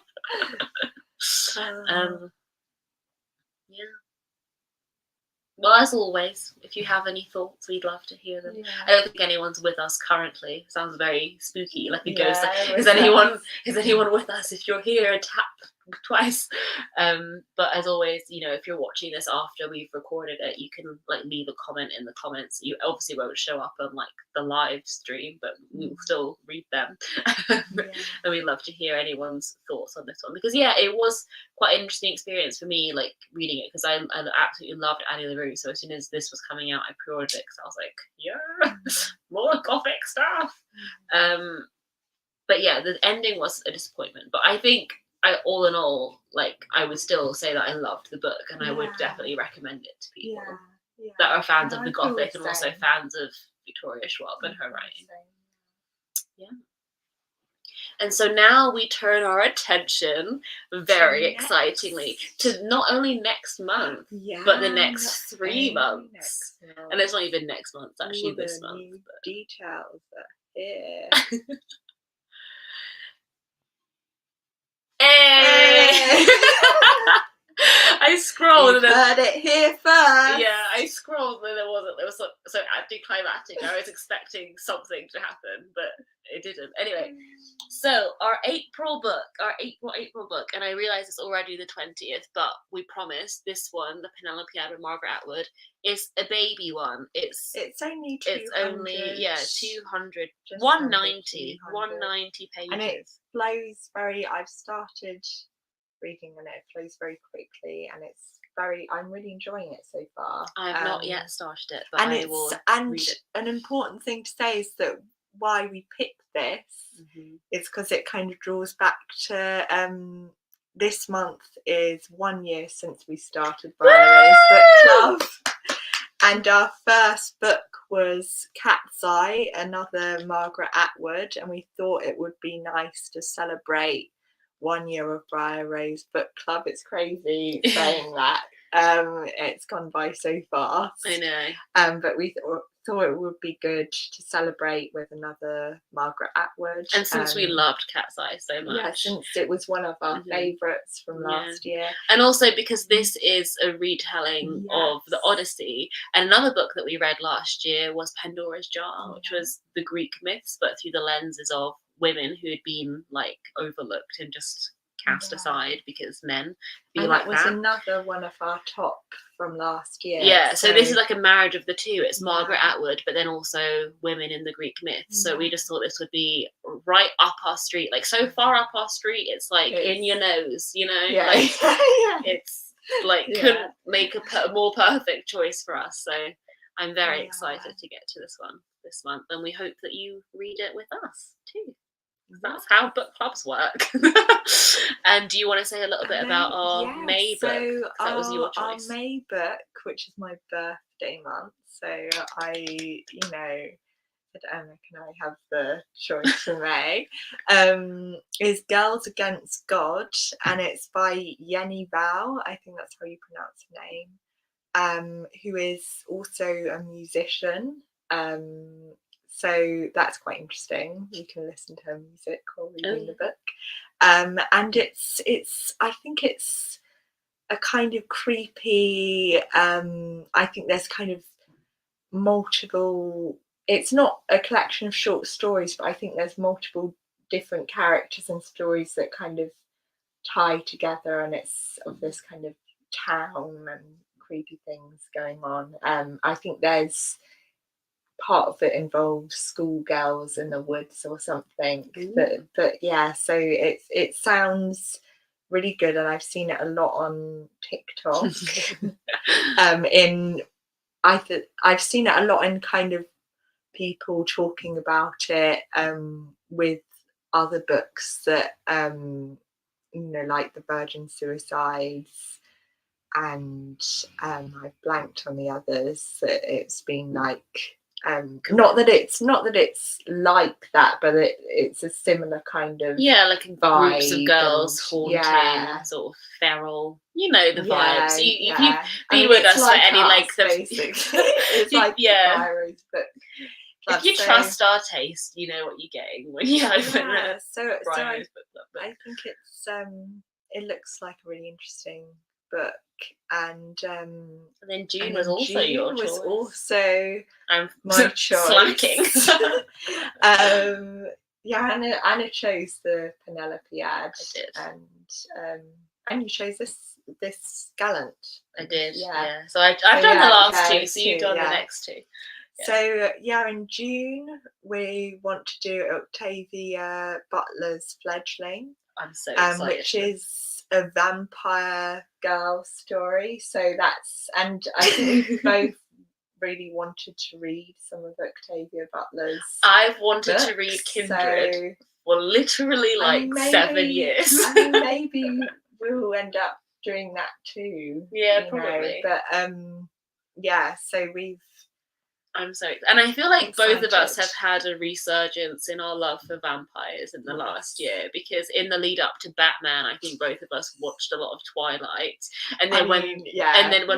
Well, as always, if you have any thoughts, we'd love to hear them. I don't think anyone's with us currently. Sounds very spooky, like a ghost. Is anyone with us? If you're here, tap twice. But as always, if you're watching this after we've recorded it, you can like leave a comment in the comments. You obviously won't show up on like the live stream, but we'll still read them. And we'd love to hear anyone's thoughts on this one, because it was quite an interesting experience for me, like reading it, because I absolutely loved Annie LaRue. So as soon as this was coming out, I pre-ordered it because I was like, more gothic stuff. But the ending was a disappointment. But I think all in all, like, I would still say that I loved the book, and I would definitely recommend it to people that are fans of the gothic and also fans of Victoria Schwab and her writing. And so now we turn our attention, very excitingly, to not only next month, but the next 3 months. And it's not even next month, it's actually this month. But details are here. Hey! I scrolled and heard it here first. Yeah, I scrolled and there was so anticlimactic. I was expecting something to happen, but it didn't. Anyway, so our April book, and I realize it's already the 20th, but we promised this one, the Penelope Ad with Margaret Atwood, is a baby one. It's only 200. It's only 200, 190 pages. And it flows I've started reading, and it flows very quickly, and I'm really enjoying it so far. I have not yet started it, but I will read it. An important thing to say is that why we picked this is because it kind of draws back to this month is 1 year since we started Briar Book Club, and our first book was Cat's Eye, another Margaret Atwood, and we thought it would be nice to celebrate 1 year of Briar Book Club. It's crazy saying that. It's gone by so fast. I know. But we thought it would be good to celebrate with another Margaret Atwood. And since we loved Cat's Eye so much. Yeah, since it was one of our favourites from last year. And also because this is a retelling of the Odyssey. And another book that we read last year was Pandora's Jar, which was the Greek myths, but through the lenses of women who had been like overlooked and just cast aside because men be like that. That was another one of our top from last year. Yeah, so this is like a marriage of the two. It's Margaret Atwood, but then also women in the Greek myths. So we just thought this would be right up our street, like so far up our street, it's like in your nose, you know? Yeah. Like, it's like couldn't make a more perfect choice for us. So I'm very excited to get to this one this month, and we hope that you read it with us too. That's how book clubs work. And do you want to say a little bit about our May book? So that was your choice. Our May book, which is my birthday month, so I don't know, can I have the choice for May? Is Girls Against God, and it's by Yenny Bao. I think that's how you pronounce her name. Who is also a musician. So that's quite interesting. You can listen to her music while reading the book. And it's I think it's a kind of creepy, I think there's kind of multiple, it's not a collection of short stories, but I think there's multiple different characters and stories that kind of tie together, and it's of this kind of town and creepy things going on. I think there's part of it involves schoolgirls in the woods or something. But yeah, so it sounds really good, and I've seen it a lot on TikTok. I've seen it a lot in kind of people talking about it with other books that like the Virgin Suicides, and I've blanked on the others. That it's been like not that it's like that, but it's a similar kind of like groups of girls haunting, sort of feral, the vibes. If you've been with us for any length of it's like Briar's book. If you trust our taste, you know what you're getting when you open it. So I think it's it looks like a really interesting book, and then June was also your choice. Was also my choice. Slacking. Anna chose the Penelope ad. I did. And you chose this Gallant. I did. Yeah. So I've done the last two, so you've done the next two. Yeah. So in June we want to do Octavia Butler's Fledgling. I'm so excited. Which is a vampire girl story. So and I think we both really wanted to read some of Octavia Butler's I've wanted books, to read Kindred for literally 7 years. And maybe we'll end up doing that too. Yeah, probably. But so I'm so excited. And I feel like both of us have had a resurgence in our love for vampires in the last year, because in the lead up to Batman, I think both of us watched a lot of Twilight. And then when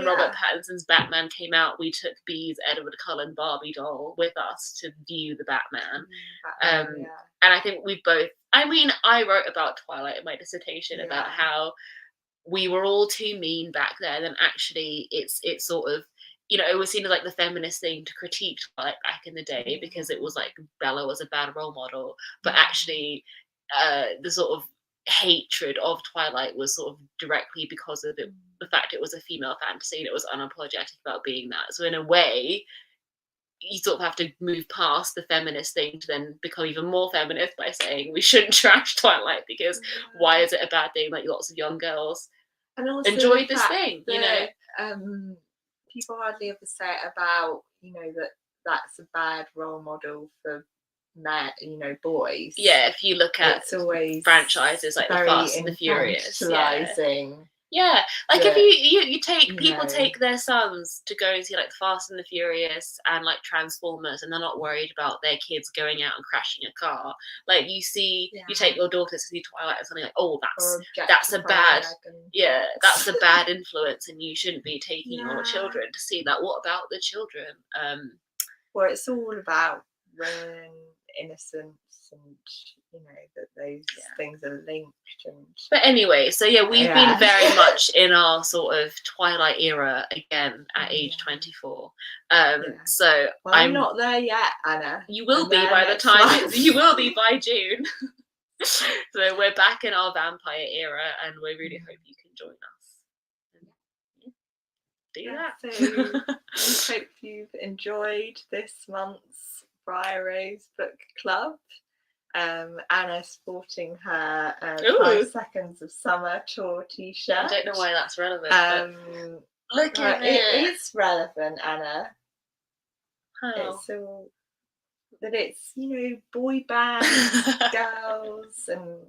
Robert Pattinson's Batman came out, we took Bee's Edward Cullen Barbie doll with us to view the Batman. And I think we both, I wrote about Twilight in my dissertation about how we were all too mean back then, and actually it's sort of, it was seen as like the feminist thing to critique Twilight back in the day, because it was like Bella was a bad role model, but actually the sort of hatred of Twilight was sort of directly because of the fact it was a female fantasy and it was unapologetic about being that. So in a way, you sort of have to move past the feminist thing to then become even more feminist by saying we shouldn't trash Twilight, because why is it a bad thing? Like, lots of young girls enjoyed this thing, people hardly ever say it about, that's a bad role model for boys. Yeah, if you look at It's always franchises like the very Fast and the Furious. Yeah. infantilizing. Yeah, like that, if you take you people know. take their sons to go and see like Fast and the Furious and like Transformers, and they're not worried about their kids going out and crashing a car. Like you take your daughter to see Twilight and something like, oh, that's a bad, that's a bad influence, and you shouldn't be taking your children to see that. What about the children? Well, it's all about innocence, and that those things are linked. But anyway, so we've been very much in our sort of Twilight era again at age 24. So I'm not there yet, Anna. You will be by the time you will be by June. So we're back in our vampire era, and we really hope you can join us. Do that. So we hope you've enjoyed this month's Briar Book Club. Anna sporting her 5 Seconds of Summer tour t-shirt. I don't know why that's relevant. Look at it. It is relevant, Anna. How? It's all that it's boy bands, girls, and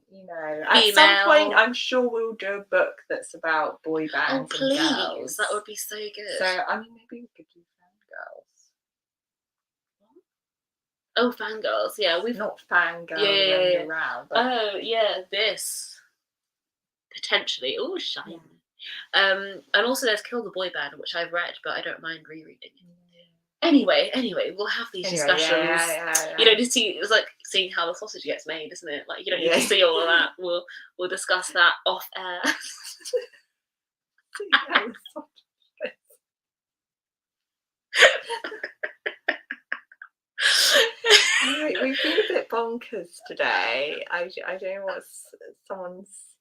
at some point I'm sure we'll do a book that's about boy bands. Oh please, and girls. That would be so good. So maybe we could do fangirls. Oh, fangirls, yeah, we've not fangirls around. But this potentially. Oh, shiny. And also there's Kill the Boy Band, which I've read, but I don't mind rereading. Anyway, we'll have these discussions. To see, it's like seeing how the sausage gets made, isn't it? Like you don't need to see all of that. We'll discuss that off air. We've been a bit bonkers today. I don't know what someone's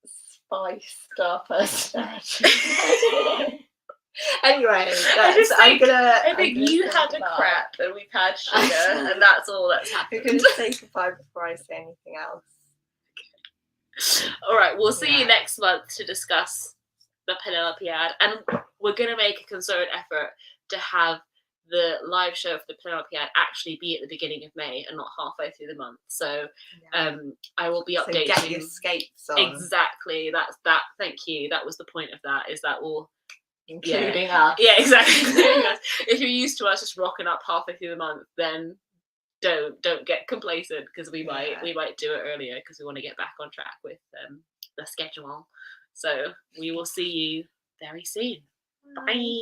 spiced our personality. Anyway, I think you had a crap and we've had sugar, and that's all that's happened. We're going to say goodbye before I say anything else. All right, we'll see you next month to discuss the Penelope ad, and we're going to make a concerted effort to have the live show for the Penelope ad actually be at the beginning of May and not halfway through the month. So I will be updating. So get your skates on. Exactly. That's that. Thank you. That was the point of that. Is that we'll including us. Yeah, exactly. If you're used to us just rocking up halfway through the month, then don't get complacent, because we might do it earlier because we want to get back on track with the schedule. So we will see you very soon. Bye.